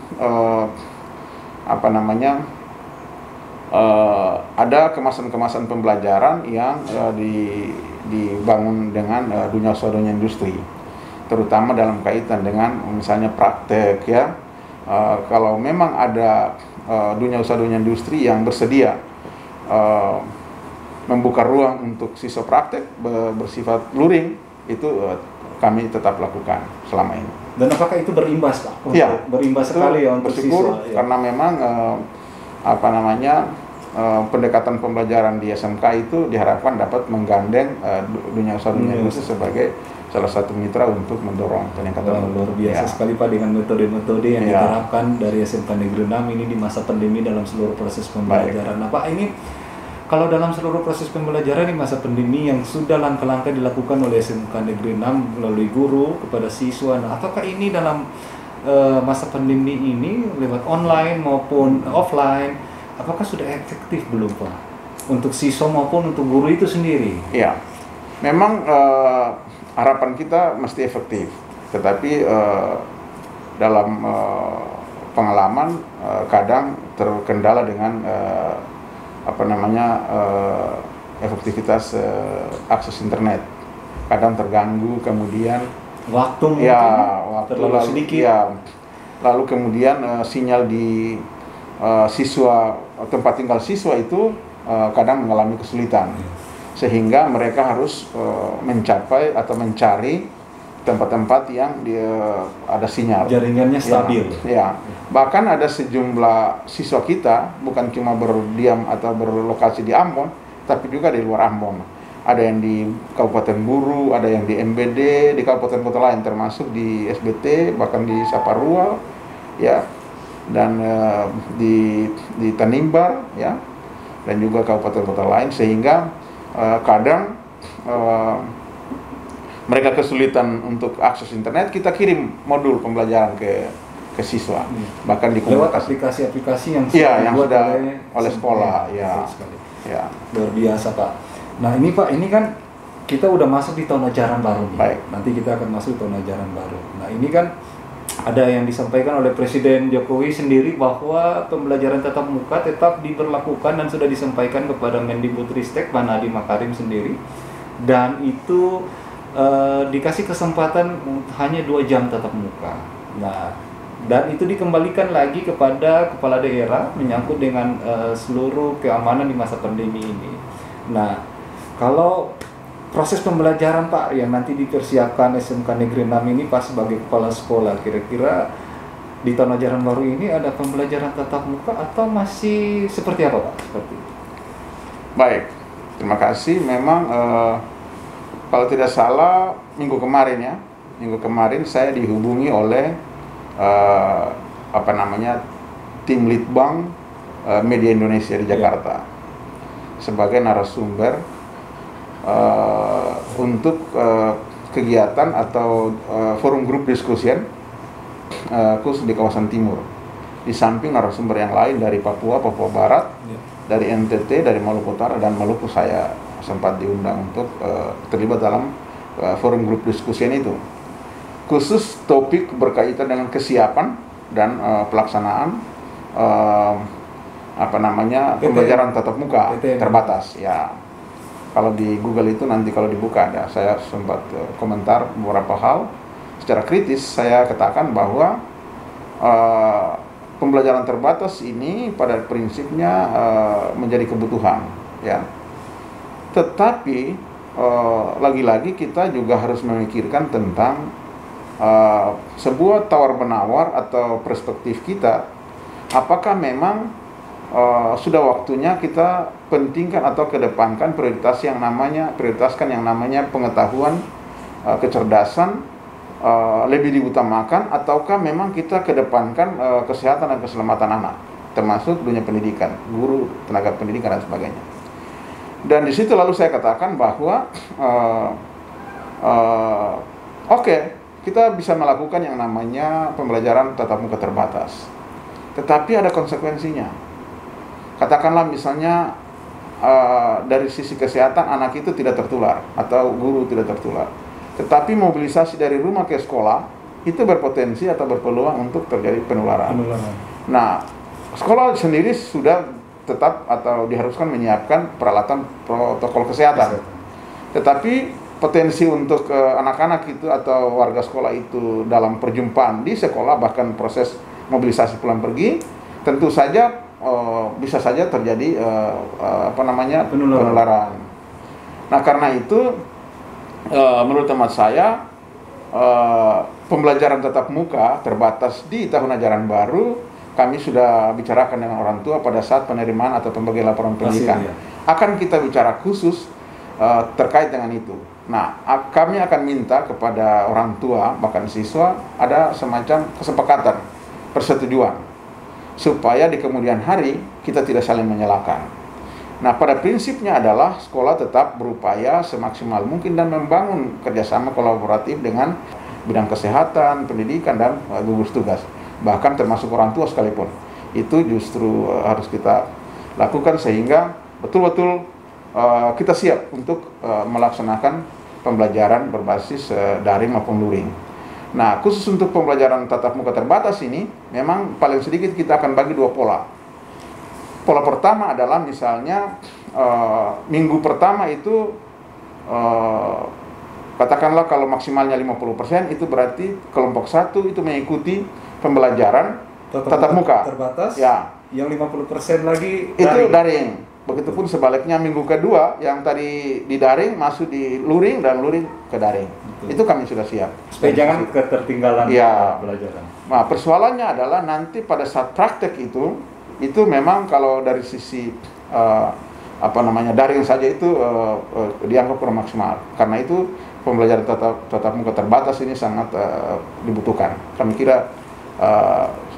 ada kemasan-kemasan pembelajaran yang dibangun dengan dunia usaha dunia industri, terutama dalam kaitan dengan misalnya praktek, ya. Kalau memang ada dunia usaha dunia industri yang bersedia membuka ruang untuk siswa praktek bersifat luring, itu kami tetap lakukan selama ini. Dan apakah itu berimbas Pak? Ya, berimbas sekali ya untuk bersyukur, siswa, ya. Karena memang pendekatan pembelajaran di SMK itu diharapkan dapat menggandeng dunia usaha dunia industri sebagai salah satu mitra untuk mendorong peningkatan. Luar biasa sekali Pak dengan metode-metode yang diterapkan dari SMK Negeri 6 ini di masa pandemi dalam seluruh proses pembelajaran. Nah Pak, ini kalau dalam seluruh proses pembelajaran di masa pandemi yang sudah langkah-langkah dilakukan oleh SMK Negeri 6 melalui guru kepada siswa, nah apakah ini dalam masa pandemi ini lewat online maupun offline, apakah sudah efektif belum Pak? Untuk siswa maupun untuk guru itu sendiri? Ya, memang harapan kita mesti efektif, tetapi dalam pengalaman kadang terkendala dengan efektivitas akses internet, kadang terganggu, kemudian waktu terlalu sedikit, lalu kemudian sinyal di tempat tinggal siswa itu kadang mengalami kesulitan, sehingga mereka harus mencapai atau mencari tempat-tempat yang ada sinyal, jaringannya stabil. Ya, bahkan ada sejumlah siswa kita bukan cuma berdiam atau berlokasi di Ambon, tapi juga di luar Ambon. Ada yang di Kabupaten Buru, ada yang di MBD, di kabupaten kota lain termasuk di SBT, bahkan di Saparua, ya. dan di Tanimbar ya, dan juga kabupaten kota lain, sehingga kadang mereka kesulitan untuk akses internet, kita kirim modul pembelajaran ke siswa, bahkan di lewat aplikasi-aplikasi yang dibuat sudah oleh sekolah ya. Luar biasa Pak. Nah ini Pak, ini kan kita udah masuk di tahun ajaran baru nih. Baik. Nanti kita akan masuk tahun ajaran baru. Nah ini kan ada yang disampaikan oleh Presiden Jokowi sendiri bahwa pembelajaran tatap muka tetap diberlakukan dan sudah disampaikan kepada Mendikbudristek Pak Nadiem Makarim sendiri, dan itu dikasih kesempatan hanya 2 jam tatap muka. Nah, dan itu dikembalikan lagi kepada kepala daerah menyangkut dengan seluruh keamanan di masa pandemi ini. Nah, kalau proses pembelajaran Pak yang nanti dipersiapkan SMK Negeri 6 ini Pak sebagai kepala sekolah, kira-kira di tahun ajaran baru ini ada pembelajaran tatap muka atau masih seperti apa Pak? Seperti itu. Baik, terima kasih. Memang kalau tidak salah minggu kemarin saya dihubungi oleh tim Litbang Media Indonesia di Jakarta sebagai narasumber untuk kegiatan atau forum grup diskusian khusus di kawasan timur, di samping narasumber yang lain dari Papua Barat, dari NTT, dari Maluku Utara dan Maluku. Saya sempat diundang untuk terlibat dalam forum grup diskusian itu, khusus topik berkaitan dengan kesiapan dan pelaksanaan pembelajaran tatap muka terbatas ya. Kalau di Google itu nanti kalau dibuka ada, saya sempat komentar beberapa hal. Secara kritis saya katakan bahwa pembelajaran terbatas ini pada prinsipnya menjadi kebutuhan ya. Tetapi lagi-lagi kita juga harus memikirkan tentang sebuah tawar-menawar atau perspektif kita, apakah memang sudah waktunya kita pentingkan atau kedepankan prioritaskan yang namanya pengetahuan, kecerdasan lebih diutamakan, ataukah memang kita kedepankan kesehatan dan keselamatan anak, termasuk dunia pendidikan, guru, tenaga pendidikan dan sebagainya. Dan di situ lalu saya katakan bahwa oke, kita bisa melakukan yang namanya pembelajaran tatap muka terbatas, tetapi ada konsekuensinya. Katakanlah misalnya dari sisi kesehatan anak itu tidak tertular atau guru tidak tertular, tetapi mobilisasi dari rumah ke sekolah itu berpotensi atau berpeluang untuk terjadi penularan. Nah, sekolah sendiri sudah tetap atau diharuskan menyiapkan peralatan protokol kesehatan, tetapi potensi untuk anak-anak itu atau warga sekolah itu dalam perjumpaan di sekolah, bahkan proses mobilisasi pulang pergi, tentu saja bisa saja terjadi penularan. Nah, karena itu menurut teman saya pembelajaran tatap muka terbatas di tahun ajaran baru kami sudah bicarakan dengan orang tua pada saat penerimaan atau pembagian laporan pendidikan. Akan kita bicara khusus terkait dengan itu. Nah, kami akan minta kepada orang tua bahkan siswa ada semacam kesepakatan, persetujuan, supaya di kemudian hari kita tidak saling menyalahkan. Nah, pada prinsipnya adalah sekolah tetap berupaya semaksimal mungkin dan membangun kerjasama kolaboratif dengan bidang kesehatan, pendidikan, dan gugus tugas, bahkan termasuk orang tua sekalipun. Itu justru harus kita lakukan sehingga betul-betul kita siap untuk melaksanakan pembelajaran berbasis daring maupun luring. Nah, khusus untuk pembelajaran tatap muka terbatas ini, memang paling sedikit kita akan bagi 2 pola. Pola pertama adalah misalnya minggu pertama itu katakanlah kalau maksimalnya 50%, itu berarti kelompok 1 itu mengikuti pembelajaran tatap muka terbatas ya. Yang 50% lagi itu daring. Begitupun sebaliknya minggu kedua yang tadi di daring masuk di luring dan luring ke daring. Betul. Itu kami sudah siap. Supaya jangan ketertinggalan pelajaran. Nah, persoalannya adalah nanti pada saat praktek itu memang kalau dari sisi daring saja itu dianggap kurang maksimal. Karena itu pembelajaran tatap muka terbatas ini sangat dibutuhkan. Kami kira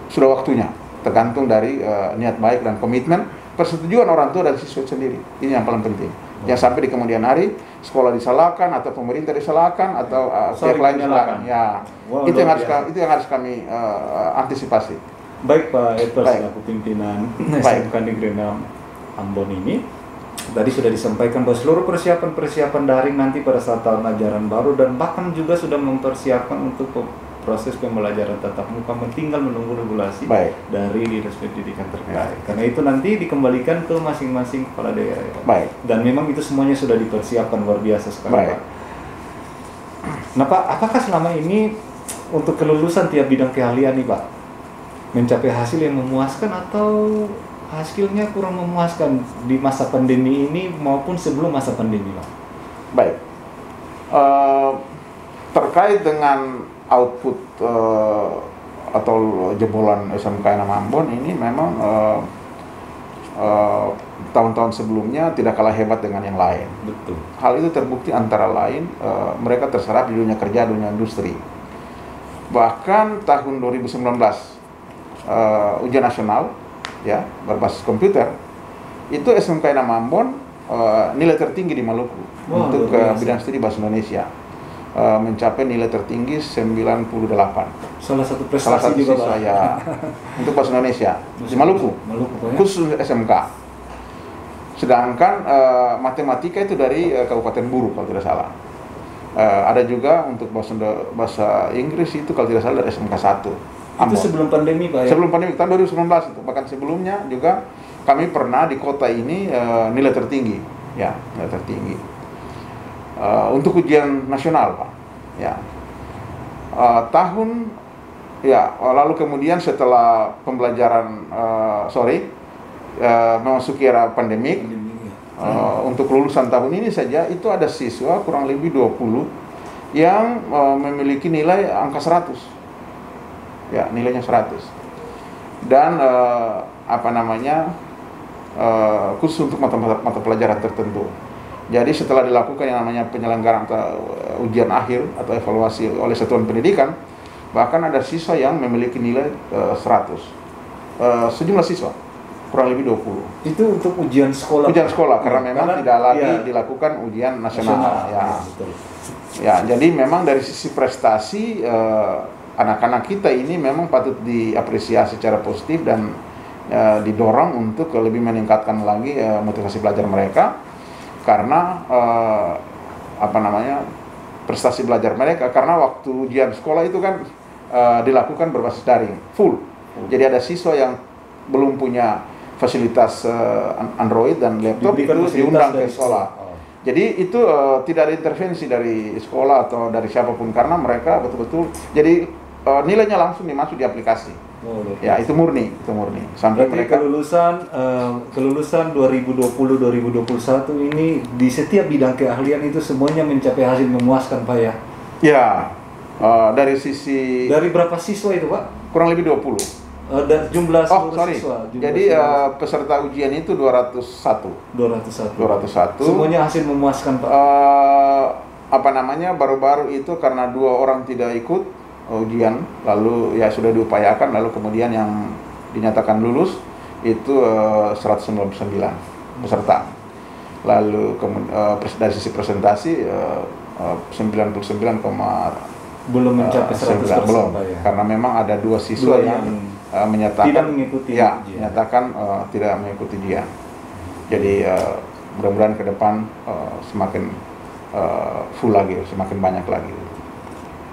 sudah waktunya tergantung dari niat baik dan komitmen persetujuan orang tua dan siswa sendiri. Ini yang paling penting. Yang sampai di kemudian hari sekolah disalahkan atau pemerintah disalahkan atau pihak lain disalahkan. Ya, Wow, itu yang harus kami antisipasi. Baik Pak Edward selaku pimpinan SMK Negeri 6 Ambon ini, tadi sudah disampaikan bahwa seluruh persiapan daring nanti pada saat tahun ajaran baru dan bahkan juga sudah mempersiapkan untuk proses pembelajaran tatap muka, tinggal menunggu regulasi dari Dinas Pendidikan terkait. Karena itu nanti dikembalikan ke masing-masing kepala daerah. Ya. Dan memang itu semuanya sudah dipersiapkan luar biasa sekali, Pak. Nah Pak, apakah selama ini untuk kelulusan tiap bidang keahlian nih Pak, mencapai hasil yang memuaskan atau hasilnya kurang memuaskan di masa pandemi ini maupun sebelum masa pandemi Pak? Baik. Terkait dengan output atau jebolan SMK 6 Ambon ini memang tahun-tahun sebelumnya tidak kalah hebat dengan yang lain. Betul. Hal itu terbukti antara lain mereka terserap di dunia kerja, dunia industri. Bahkan tahun 2019 ujian nasional ya berbasis komputer itu SMK 6 Ambon nilai tertinggi di Maluku untuk bidang studi bahasa Indonesia. Mencapai nilai tertinggi 98. Salah satu prestasi juga Pak. Ya, untuk bahasa Indonesia di Maluku khusus SMK. Sedangkan matematika itu dari Kabupaten Buru kalau tidak salah. Ada juga untuk bahasa Inggris itu kalau tidak salah dari SMK 1 Ambon. Itu sebelum pandemi Pak ya? Sebelum pandemi, tahun 2019 itu. Bahkan sebelumnya juga kami pernah di kota ini nilai tertinggi. Ya, nilai tertinggi. Untuk ujian nasional Pak, ya lalu kemudian setelah pembelajaran memasuki era pandemik, untuk lulusan tahun ini saja itu ada siswa kurang lebih 20 yang memiliki nilai angka 100, ya nilainya 100 dan khusus untuk mata pelajaran tertentu. Jadi setelah dilakukan yang namanya penyelenggaraan ujian akhir atau evaluasi oleh satuan pendidikan, bahkan ada siswa yang memiliki nilai 100. Sejumlah siswa, kurang lebih 20. Itu untuk ujian sekolah? Ujian sekolah, karena memang tidak lagi dilakukan ujian nasional. Ya, jadi memang dari sisi prestasi, anak-anak kita ini memang patut diapresiasi secara positif dan didorong untuk lebih meningkatkan lagi motivasi belajar mereka. Karena prestasi belajar mereka, karena waktu ujian sekolah itu kan dilakukan berbasis daring full. Jadi ada siswa yang belum punya fasilitas Android dan laptop itu diundang ke sekolah. Jadi itu tidak ada intervensi dari sekolah atau dari siapapun, karena mereka betul-betul jadi nilainya langsung dimasuk di aplikasi. Ya, itu murni. Sampai mereka kelulusan 2020-2021 ini di setiap bidang keahlian itu semuanya mencapai hasil memuaskan Pak ya? Ya, dari sisi... Dari berapa siswa itu Pak? Kurang lebih 20. Dan jumlah siswa? Jadi peserta ujian itu 201. Semuanya hasil memuaskan Pak? Baru-baru itu karena 2 orang tidak ikut ujian, lalu ya sudah diupayakan, lalu kemudian yang dinyatakan lulus itu 199 peserta. Lalu dari sisi presentasi 99, belum mencapai 100% belum, ya? Karena memang ada 2 siswa yang menyatakan tidak mengikuti ujian. Menyatakan tidak mengikuti ujian. Jadi mudah-mudahan ke depan semakin full lagi, semakin banyak lagi.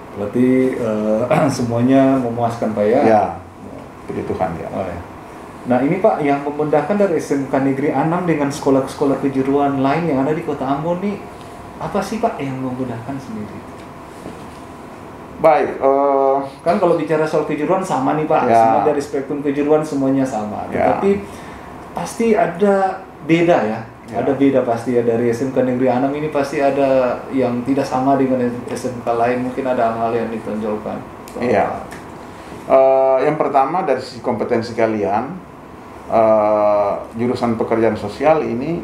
Berarti semuanya memuaskan Pak ya? Ya, puji Tuhan ya. Nah ini Pak, yang membedakan dari SMK Negeri 6 dengan sekolah-sekolah kejuruan lain yang ada di Kota Ambon nih, apa sih Pak yang membedakan sendiri? Baik, kan kalau bicara soal kejuruan sama nih Pak, semua dari spektrum kejuruan semuanya sama. Tapi pasti ada beda ya. Ada beda pasti ya, dari SMK Negeri 6 ini pasti ada yang tidak sama dengan SMK lain, mungkin ada hal-hal yang ditonjolkan. Iya. Yang pertama dari sisi kompetensi kalian, jurusan pekerjaan sosial ini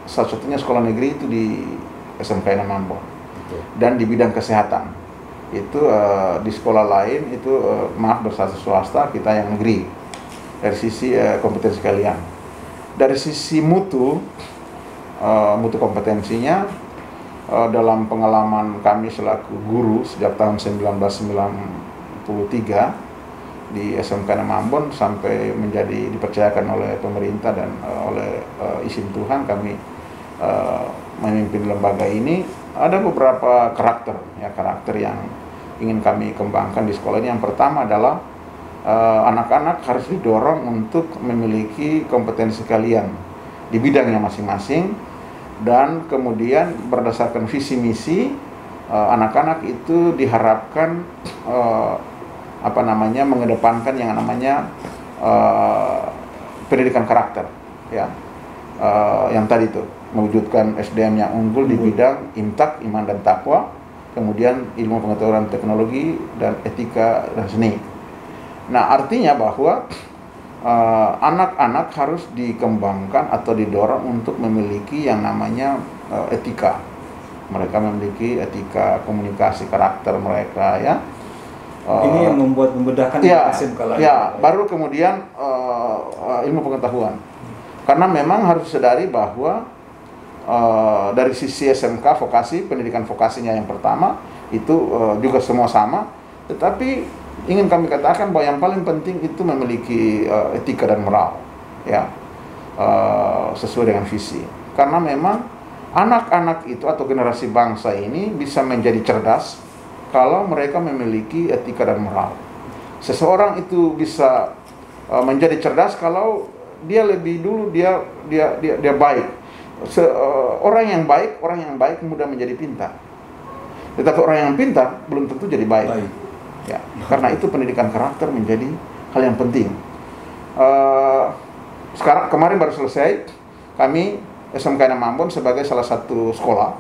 satu-satunya sekolah negeri itu di SMK 6 Ambon. Dan di bidang kesehatan. Itu di sekolah lain itu maaf berstatus swasta, kita yang negeri. dari sisi kompetensi kalian. Dari sisi mutu kompetensinya, dalam pengalaman kami selaku guru sejak tahun 1993 di SMK Ambon sampai menjadi dipercayakan oleh pemerintah dan oleh izin Tuhan kami memimpin lembaga ini, ada beberapa karakter yang ingin kami kembangkan di sekolah ini. Yang pertama adalah anak-anak harus didorong untuk memiliki kompetensi kalian di bidangnya masing-masing, dan kemudian berdasarkan visi misi anak-anak itu diharapkan mengedepankan yang namanya pendidikan karakter, ya, yang tadi itu mewujudkan SDM yang unggul di bidang imtak, iman dan takwa, kemudian ilmu pengetahuan teknologi dan etika dan seni. Nah, artinya bahwa anak-anak harus dikembangkan atau didorong untuk memiliki yang namanya etika. Mereka memiliki etika komunikasi karakter mereka, ya. Ini yang membuat membedakan SMK lain. Ya, baru kemudian ilmu pengetahuan. Karena memang harus disadari bahwa dari sisi SMK vokasi, pendidikan vokasinya yang pertama itu juga semua sama, tetapi ingin kami katakan bahwa yang paling penting itu memiliki etika dan moral, ya, sesuai dengan visi. Karena memang anak-anak itu atau generasi bangsa ini bisa menjadi cerdas kalau mereka memiliki etika dan moral. Seseorang itu bisa menjadi cerdas kalau dia lebih dulu dia baik. Orang yang baik mudah menjadi pintar. Tetapi orang yang pintar belum tentu jadi baik. Ya, karena itu pendidikan karakter menjadi hal yang penting. Sekarang kemarin baru selesai, kami SMK Ambon sebagai salah satu sekolah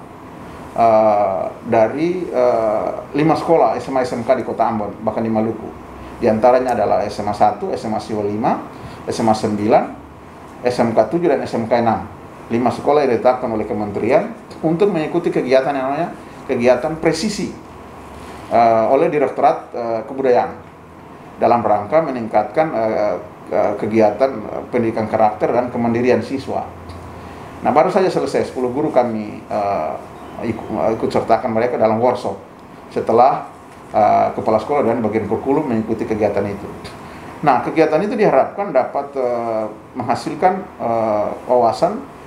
dari 5 sekolah SMA SMK di Kota Ambon, bahkan di Maluku. Di antaranya adalah SMA 1, SMA Siwa 5, SMA 9, SMK 7 dan SMK 6. 5 sekolah yang ditetapkan oleh kementerian untuk mengikuti kegiatan yang namanya kegiatan presisi oleh Direktorat Kebudayaan dalam rangka meningkatkan kegiatan pendidikan karakter dan kemandirian siswa. Nah, baru saja selesai 10 guru kami ikut sertakan mereka dalam workshop setelah kepala sekolah dan bagian kurikulum mengikuti kegiatan itu. Nah, kegiatan itu diharapkan dapat menghasilkan wawasan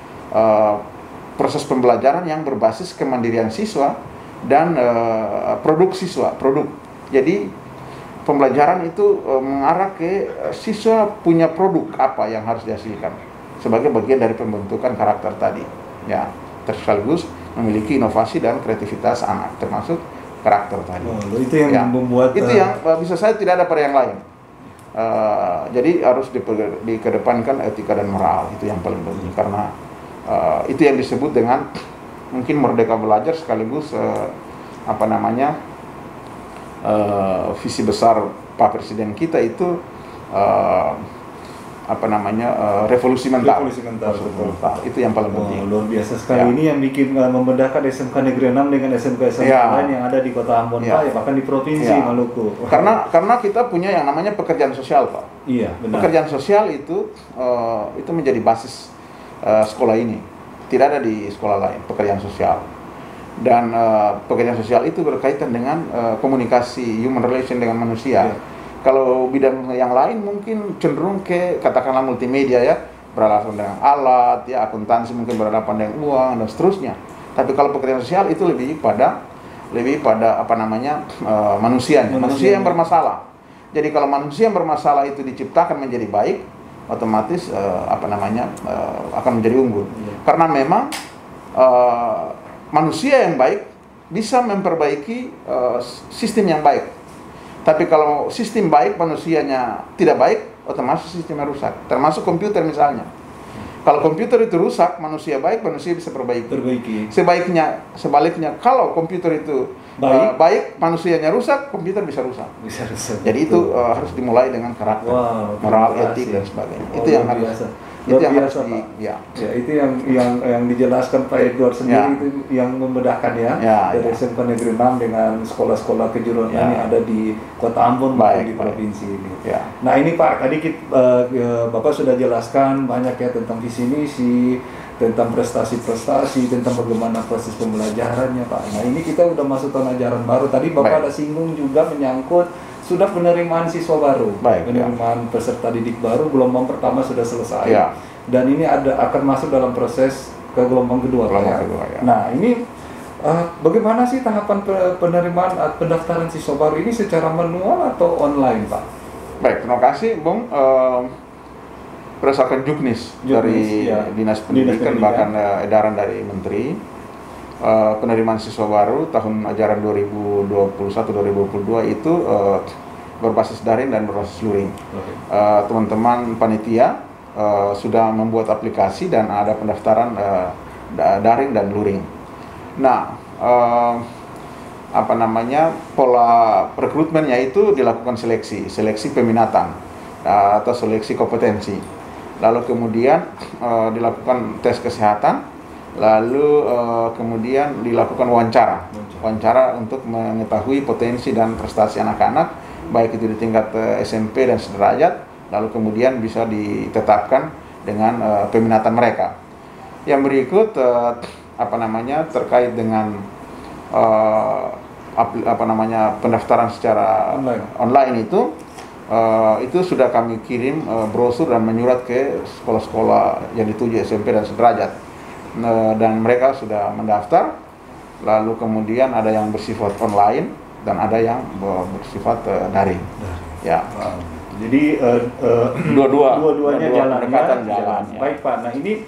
proses pembelajaran yang berbasis kemandirian siswa dan produk siswa. Jadi pembelajaran itu mengarah ke siswa punya produk apa yang harus dihasilkan sebagai bagian dari pembentukan karakter tadi, ya, sekaligus memiliki inovasi dan kreativitas anak termasuk karakter tadi. Itu yang membuat itu yang bisa saya tidak ada pada yang lain. Jadi harus dikedepankan etika dan moral, itu yang paling penting, karena itu yang disebut dengan mungkin merdeka belajar sekaligus visi besar Pak Presiden kita itu revolusi mental. Itu yang paling penting. Luar biasa sekali, ya. Ini yang bikin membedakan SMK Negeri 6 dengan SMK lain yang ada di Kota Ambon, Pak, ya, bahkan di Provinsi Maluku. Karena kita punya yang namanya pekerjaan sosial, Pak. Iya, benar. Pekerjaan sosial itu menjadi basis sekolah ini. Tidak ada di sekolah lain pekerjaan sosial. Dan pekerjaan sosial itu berkaitan dengan komunikasi, human relation dengan manusia. Yeah. Kalau bidang yang lain mungkin cenderung ke katakanlah multimedia, ya, berhadapan dengan alat, ya, akuntansi mungkin berhadapan dengan uang dan seterusnya. Tapi kalau pekerjaan sosial itu lebih pada manusianya, manusia yang bermasalah. Jadi kalau manusia yang bermasalah itu diciptakan menjadi baik, otomatis akan menjadi unggul. Karena memang manusia yang baik bisa memperbaiki sistem yang baik. Tapi kalau sistem baik, manusianya tidak baik, otomatis sistemnya rusak. Termasuk komputer misalnya. Kalau komputer itu rusak, manusia baik, manusia bisa perbaiki. Sebaliknya, kalau komputer itu baik, manusianya rusak, komputer bisa rusak. Jadi itu harus dimulai dengan karakter, moral, etik dan sebagainya. Itu yang harus Itu Luar yang harus biasa, Pak. ya. Ya, itu yang dijelaskan Pak Edward sendiri, Ya. itu yang membedakan ya, Ya, dari ya. SMK Negeri 6 dengan sekolah-sekolah kejuruan Ya. ini ada di Kota Ambon maupun di provinsi ini. Ya. Nah ini Pak, tadi Bapak sudah jelaskan banyak ya tentang visi misi, tentang prestasi-prestasi, tentang bagaimana proses pembelajarannya Pak. Nah ini kita udah masuk tahun ajaran baru. Tadi Bapak ada singgung juga menyangkut sudah penerimaan siswa baru, penerimaan peserta didik baru, gelombang pertama sudah selesai, dan ini akan masuk dalam proses ke gelombang kedua. Ya. Nah ini bagaimana sih tahapan penerimaan pendaftaran siswa baru ini, secara manual atau online Pak? Baik, terima kasih Bung. Berdasarkan Juknis dari Dinas Pendidikan, bahkan edaran dari Menteri, penerimaan siswa baru tahun ajaran 2021-2022 itu berbasis daring dan berbasis luring. Teman-teman panitia sudah membuat aplikasi dan ada pendaftaran daring dan luring. Nah, pola rekrutmennya itu dilakukan seleksi peminatan atau seleksi kompetensi. Lalu kemudian dilakukan tes kesehatan. Lalu kemudian dilakukan wawancara untuk mengetahui potensi dan prestasi anak-anak, baik itu di tingkat SMP dan sederajat. Lalu kemudian bisa ditetapkan dengan peminatan mereka. Yang berikut terkait dengan pendaftaran secara online itu sudah kami kirim brosur dan menyurat ke sekolah-sekolah yang dituju SMP dan sederajat. Dan mereka sudah mendaftar. Lalu kemudian ada yang bersifat online dan ada yang bersifat daring. Ya. Jadi dua-duanya jalan. Baik Pak. Nah ini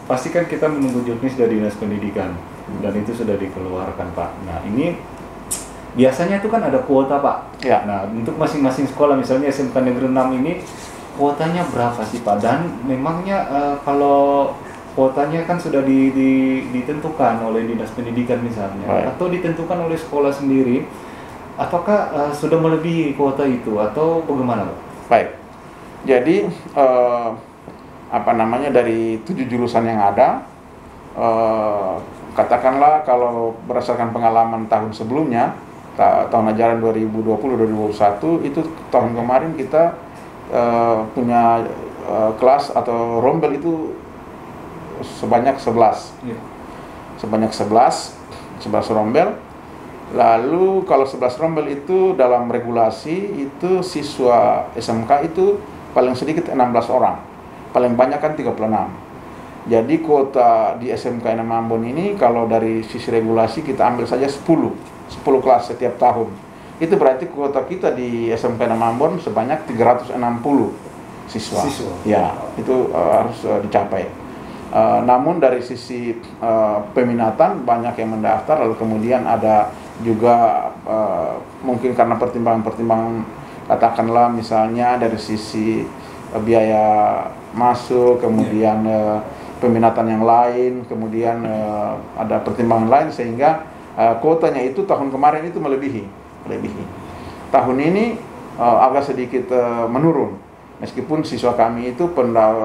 pastikan kita menunggu juknis dari Dinas Pendidikan dan itu sudah dikeluarkan Pak. Nah ini biasanya itu kan ada kuota Pak. Ya. Nah untuk masing-masing sekolah, misalnya SMK Negeri 6 ini kuotanya berapa sih Pak? Dan memangnya kalau kuotanya kan sudah ditentukan oleh Dinas Pendidikan misalnya, atau ditentukan oleh sekolah sendiri, apakah sudah melebihi kuota itu atau bagaimana Pak? Baik, jadi dari 7 jurusan yang ada, katakanlah kalau berdasarkan pengalaman tahun sebelumnya, tahun ajaran 2020-2021 itu tahun kemarin kita punya kelas atau rombel itu sebanyak 11. Sebanyak 11 rombel. Lalu kalau 11 rombel itu dalam regulasi itu siswa SMK itu paling sedikit 16 orang. Paling banyak kan 36. Jadi kuota di SMK Enam Ambon ini kalau dari sisi regulasi kita ambil saja 10 kelas setiap tahun. Itu berarti kuota kita di SMK Enam Ambon sebanyak 360 siswa. Ya, itu harus dicapai. Namun dari sisi peminatan banyak yang mendaftar, lalu kemudian ada juga mungkin karena pertimbangan-pertimbangan, katakanlah misalnya dari sisi biaya masuk, kemudian peminatan yang lain, kemudian ada pertimbangan lain sehingga kuotanya itu tahun kemarin itu melebihi. Tahun ini agak sedikit menurun, meskipun siswa kami itu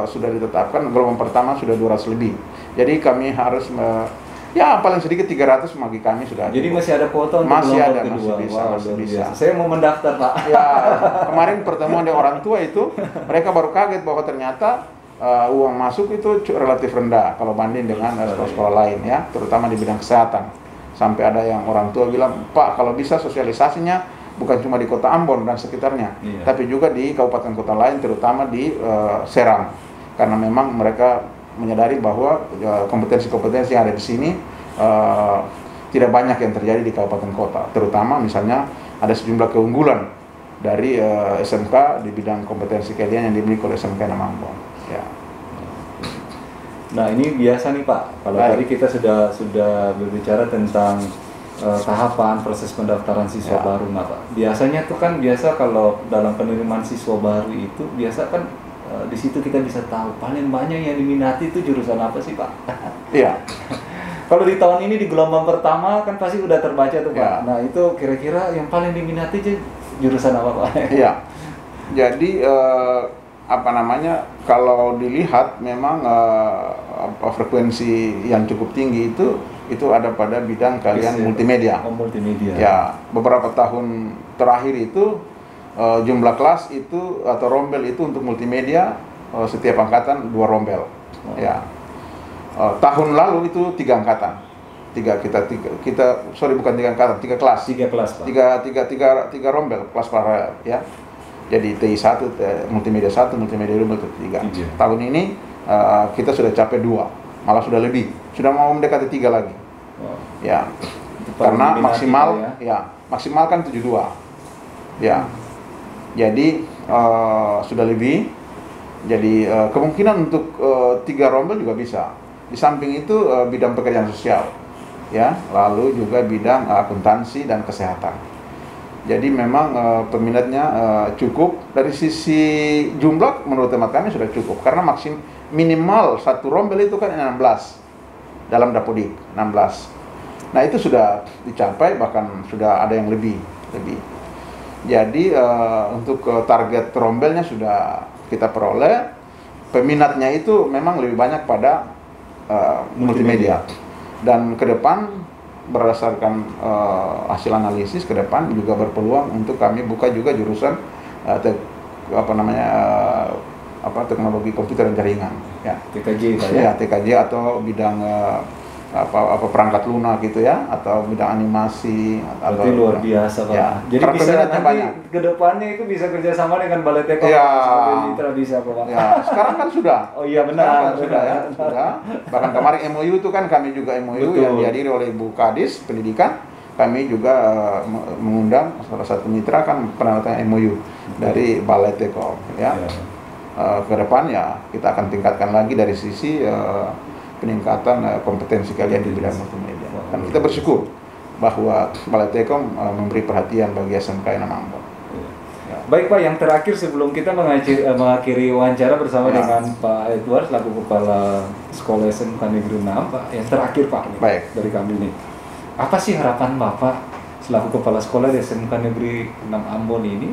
sudah ditetapkan gelombang pertama sudah 200 lebih. Jadi kami harus paling sedikit 300 bagi kami sudah. Jadi masih ada kuota untuk gelombang kedua. Masih bisa. Saya mau mendaftar Pak. Ya, kemarin pertemuan dengan orang tua itu mereka baru kaget bahwa ternyata uang masuk itu relatif rendah kalau banding dengan sekolah-sekolah lain ya, terutama di bidang kesehatan. Sampai ada yang orang tua bilang, Pak kalau bisa sosialisasinya bukan cuma di Kota Ambon dan sekitarnya, tapi juga di kabupaten kota lain, terutama di Serang, karena memang mereka menyadari bahwa kompetensi-kompetensi yang ada di sini tidak banyak yang terjadi di kabupaten kota, terutama misalnya ada sejumlah keunggulan dari SMK di bidang kompetensi kalian yang dimiliki oleh SMK Enam Ambon. Ya. Nah ini biasa nih Pak, kalau tadi kita sudah berbicara tentang tahapan proses pendaftaran siswa baru, Pak. Biasanya tuh kan kalau dalam penerimaan siswa baru itu biasa kan di situ kita bisa tahu paling banyak yang diminati itu jurusan apa sih Pak? Iya. Kalau di tahun ini di gelombang pertama kan pasti udah terbaca tuh Pak. Nah itu kira-kira yang paling diminati jurusan apa Pak? Iya. Jadi apa namanya, kalau dilihat memang frekuensi yang cukup tinggi itu ada pada bidang kalian multimedia. Oh, multimedia. Ya, beberapa tahun terakhir itu jumlah kelas itu atau rombel itu untuk multimedia setiap angkatan 2 rombel. Oh. Ya. Tahun lalu itu 3 angkatan. Bukan 3 angkatan, 3 kelas. 3 kelas, Pak. 3 rombel kelas para, ya. Jadi TI 1, multimedia 1, multimedia 2, multimedia 3. Tahun ini kita sudah capai 2, malah sudah lebih. Sudah mau mendekati 3 lagi. Wow. Ya. Karena maksimal maksimal kan 72. Ya. Jadi sudah lebih. Jadi kemungkinan untuk 3 rombel juga bisa. Di samping itu bidang pekerjaan sosial, ya, lalu juga bidang akuntansi dan kesehatan. Jadi memang peminatnya cukup. Dari sisi jumlah menurut teman kami sudah cukup, karena minimal 1 rombel itu kan 16 dalam Dapodik, 16. Nah itu sudah dicapai, bahkan sudah ada yang lebih. Jadi untuk target rombelnya sudah kita peroleh. Peminatnya itu memang lebih banyak pada multimedia. Dan ke depan berdasarkan hasil analisis, ke depan juga berpeluang untuk kami buka juga jurusan teknologi komputer dan jaringan, ya. TKJ, Pak, ya, TKJ atau bidang perangkat lunak gitu ya, atau bidang animasi. Berarti luar biasa, Pak. Ya. Jadi bisa nanti ke depannya itu bisa kerjasama dengan Balai Teknik. Ya. Mitra bisa, Pak. Ya, sekarang kan sudah. Oh iya benar. Sudah ya, sudah. Bahkan kemarin MOU itu kan kami juga MOU. Betul. Yang dihadiri oleh Ibu Kadis Pendidikan. Kami juga mengundang salah satu mitra kan penandatangan MOU dari Balai Teknik, ya. Ke depan ya kita akan tingkatkan lagi dari sisi peningkatan kompetensi kalian di bidang multimedia. Dan kita bersyukur bahwa Balai Teknik memberi perhatian bagi SMK Enam Ambon. Ya. Baik, Pak, yang terakhir sebelum kita mengakhiri wawancara bersama dengan Pak Edward selaku Kepala Sekolah SMK Negeri 6, Pak, yang terakhir, Pak, baik, dari kami ini. Apa sih harapan Bapak selaku Kepala Sekolah di SMK Negeri 6 Ambon ini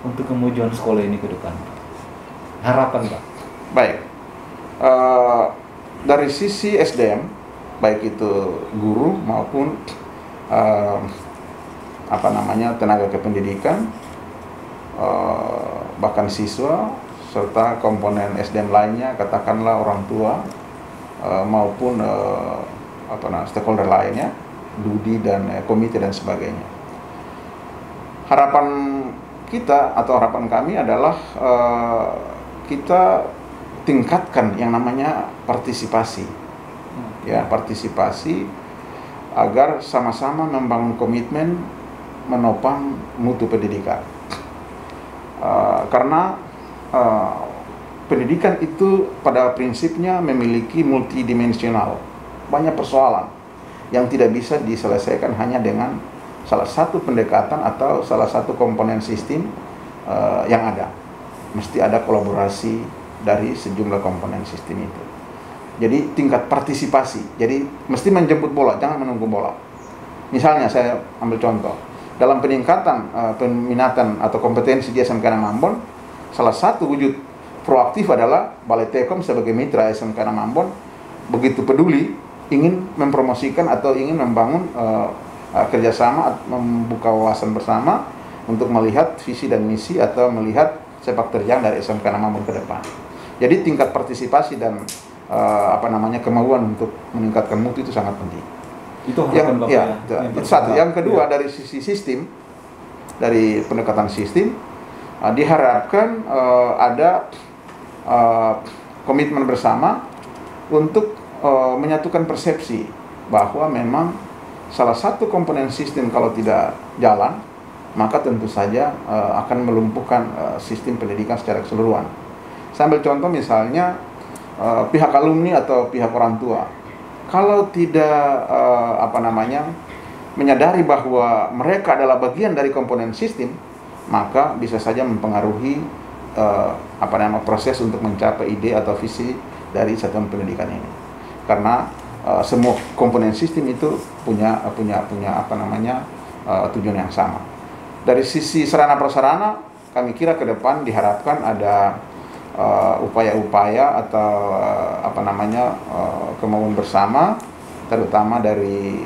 untuk kemajuan sekolah ini ke depan? Harapan, Pak. Baik. Dari sisi SDM, baik itu guru maupun tenaga kependidikan, bahkan siswa serta komponen SDM lainnya, katakanlah orang tua maupun stakeholder lainnya, DUDI dan komite dan sebagainya. Harapan kita atau harapan kami adalah kita tingkatkan yang namanya partisipasi, ya, partisipasi agar sama-sama membangun komitmen menopang mutu pendidikan. Karena pendidikan itu pada prinsipnya memiliki multidimensional, banyak persoalan yang tidak bisa diselesaikan hanya dengan salah satu pendekatan atau salah satu komponen sistem yang ada. Mesti ada kolaborasi dari sejumlah komponen sistem itu. Jadi tingkat partisipasi, jadi mesti menjemput bola, jangan menunggu bola. Misalnya saya ambil contoh, dalam peningkatan peminatan atau kompetensi di SMK Enam Ambon, salah satu wujud proaktif adalah Balai Teknik sebagai mitra SMK Enam Ambon begitu peduli ingin mempromosikan atau ingin membangun kerjasama, membuka wawasan bersama untuk melihat visi dan misi atau melihat sepak terjang dari SMK Enam Ambon ke depan. Jadi tingkat partisipasi dan kemauan untuk meningkatkan mutu itu sangat penting. Itu harapan Bapak ya. Itu satu. Yang kedua, dari sisi sistem, dari pendekatan sistem, diharapkan ada komitmen bersama untuk menyatukan persepsi bahwa memang salah satu komponen sistem kalau tidak jalan, maka tentu saja akan melumpuhkan sistem pendidikan secara keseluruhan. Saya ambil contoh misalnya pihak alumni atau pihak orang tua, kalau tidak menyadari bahwa mereka adalah bagian dari komponen sistem, maka bisa saja mempengaruhi proses untuk mencapai ide atau visi dari satuan pendidikan ini. Karena semua komponen sistem itu punya tujuan yang sama. Dari sisi sarana prasarana, kami kira ke depan diharapkan ada upaya-upaya atau kemauan bersama, terutama dari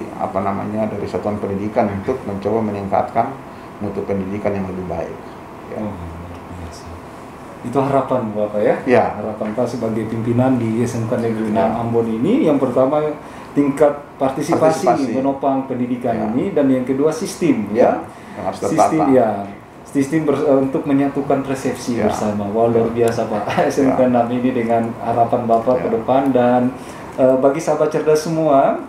dari satuan pendidikan untuk mencoba meningkatkan mutu pendidikan yang lebih baik. Ya. Oh, biasa. Itu harapan Bapak ya? Ya. Harapan Pak sebagai pimpinan di SMK Negeri 6 Ya. Ambon ini, yang pertama tingkat partisipasi. Menopang pendidikan Ya. ini, dan yang kedua sistem ya. Yang harus tertata. Sistem ya. Sistem untuk menyatukan persepsi bersama. Wah, luar biasa Pak. SMK 6 ini dengan harapan Bapak ke depan. Dan bagi sahabat cerdas semua,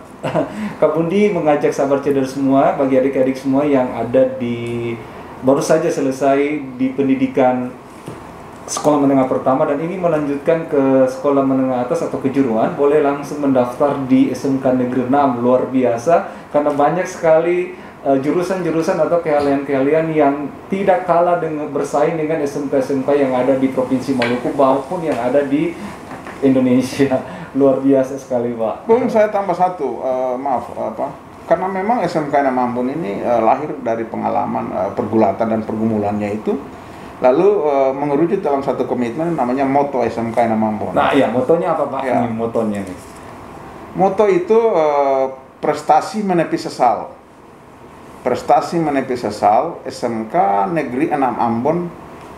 Kak Bundi mengajak sahabat cerdas semua, bagi adik-adik semua yang ada di baru saja selesai di pendidikan sekolah menengah pertama dan ini melanjutkan ke sekolah menengah atas atau kejuruan, boleh langsung mendaftar di SMK Negeri 6. Luar biasa, karena banyak sekali jurusan-jurusan atau keahlian-keahlian yang tidak kalah dengan bersaing dengan SMK-SMK yang ada di Provinsi Maluku maupun yang ada di Indonesia. Luar biasa sekali Pak. Bung, saya tambah satu, karena memang SMK 6 Ambon ini lahir dari pengalaman pergulatan dan pergumulannya itu, lalu mengerucut dalam satu komitmen namanya moto SMK 6 Ambon. Nah ya, motonya apa Pak? Ya. Ini motonya nih. Moto itu prestasi menepis sesal. Prestasi menepis sesal, SMK Negeri 6 Ambon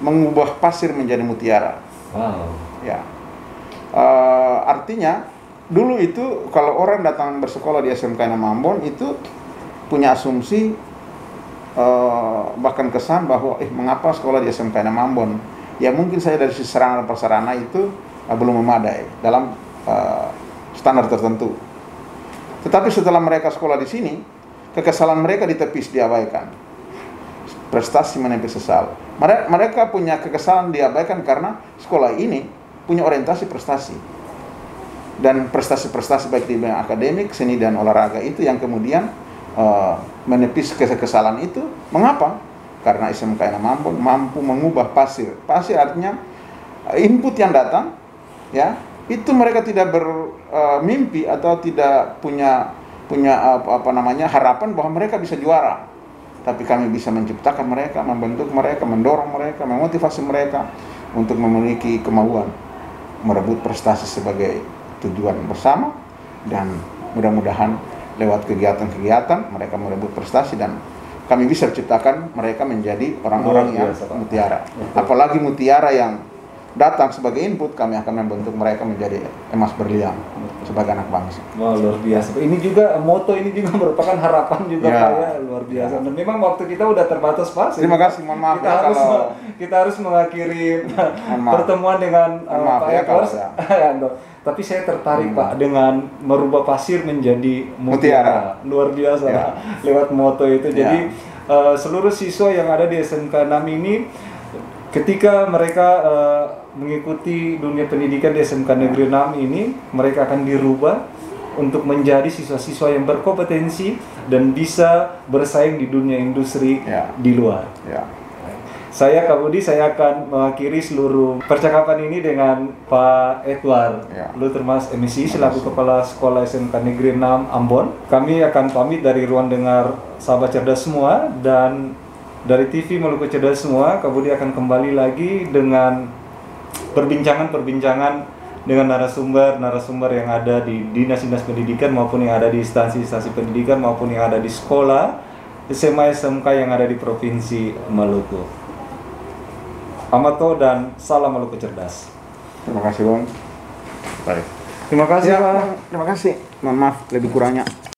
mengubah pasir menjadi mutiara. Wow. Ya. Artinya dulu itu kalau orang datang bersekolah di SMK 6 Ambon itu punya asumsi bahkan kesan bahwa mengapa sekolah di SMK 6 Ambon? Ya mungkin saya dari sisi sarana dan prasarana itu belum memadai dalam standar tertentu. Tetapi setelah mereka sekolah di sini, kekesalan mereka ditepis, diabaikan. Prestasi menepis sesal. Mereka punya kekesalan diabaikan karena sekolah ini punya orientasi prestasi. Dan prestasi-prestasi baik di bidang akademik, seni dan olahraga itu yang kemudian menepis kekesalan itu. Mengapa? Karena SMK 6 Ambon mampu mengubah pasir. Pasir artinya input yang datang, ya, itu mereka tidak bermimpi atau tidak punya harapan bahwa mereka bisa juara, tapi kami bisa menciptakan mereka, membentuk mereka, mendorong mereka, memotivasi mereka untuk memiliki kemauan merebut prestasi sebagai tujuan bersama, dan mudah-mudahan lewat kegiatan-kegiatan mereka merebut prestasi dan kami bisa ciptakan mereka menjadi orang-orang yang mutiara. Apalagi mutiara yang datang sebagai input, kami akan membentuk mereka menjadi emas berlian sebagai anak bangsa. Wah, luar biasa. Ini juga moto ini juga merupakan harapan juga Pak ya, luar biasa. Dan memang waktu kita udah terbatas Pak. Terima kasih, mohon maaf kita harus mengakhiri pertemuan dengan Pak Ekors. Tapi saya tertarik Pak dengan merubah pasir menjadi mutiara. Luar biasa lewat moto itu. Jadi seluruh siswa yang ada di SMK 6 ini ketika mereka mengikuti dunia pendidikan di SMK Negeri 6 ini, mereka akan dirubah untuk menjadi siswa-siswa yang berkompetensi dan bisa bersaing di dunia industri di luar. Saya Kak Budi, saya akan mengakhiri seluruh percakapan ini dengan Pak Edward Luthermas MSI selaku Kepala Sekolah SMK Negeri 6 Ambon. Kami akan pamit dari ruang dengar sahabat cerdas semua, dan dari TV Maluku Cerdas semua, Kak Budi akan kembali lagi dengan perbincangan dengan narasumber yang ada di dinas-dinas pendidikan maupun yang ada di instansi-instansi pendidikan maupun yang ada di sekolah SMA SMK yang ada di Provinsi Maluku. Amato dan salam Maluku Cerdas. Terima kasih Bang. Baik. Terima kasih Pak. Terima kasih. Mohon maaf lebih kurangnya.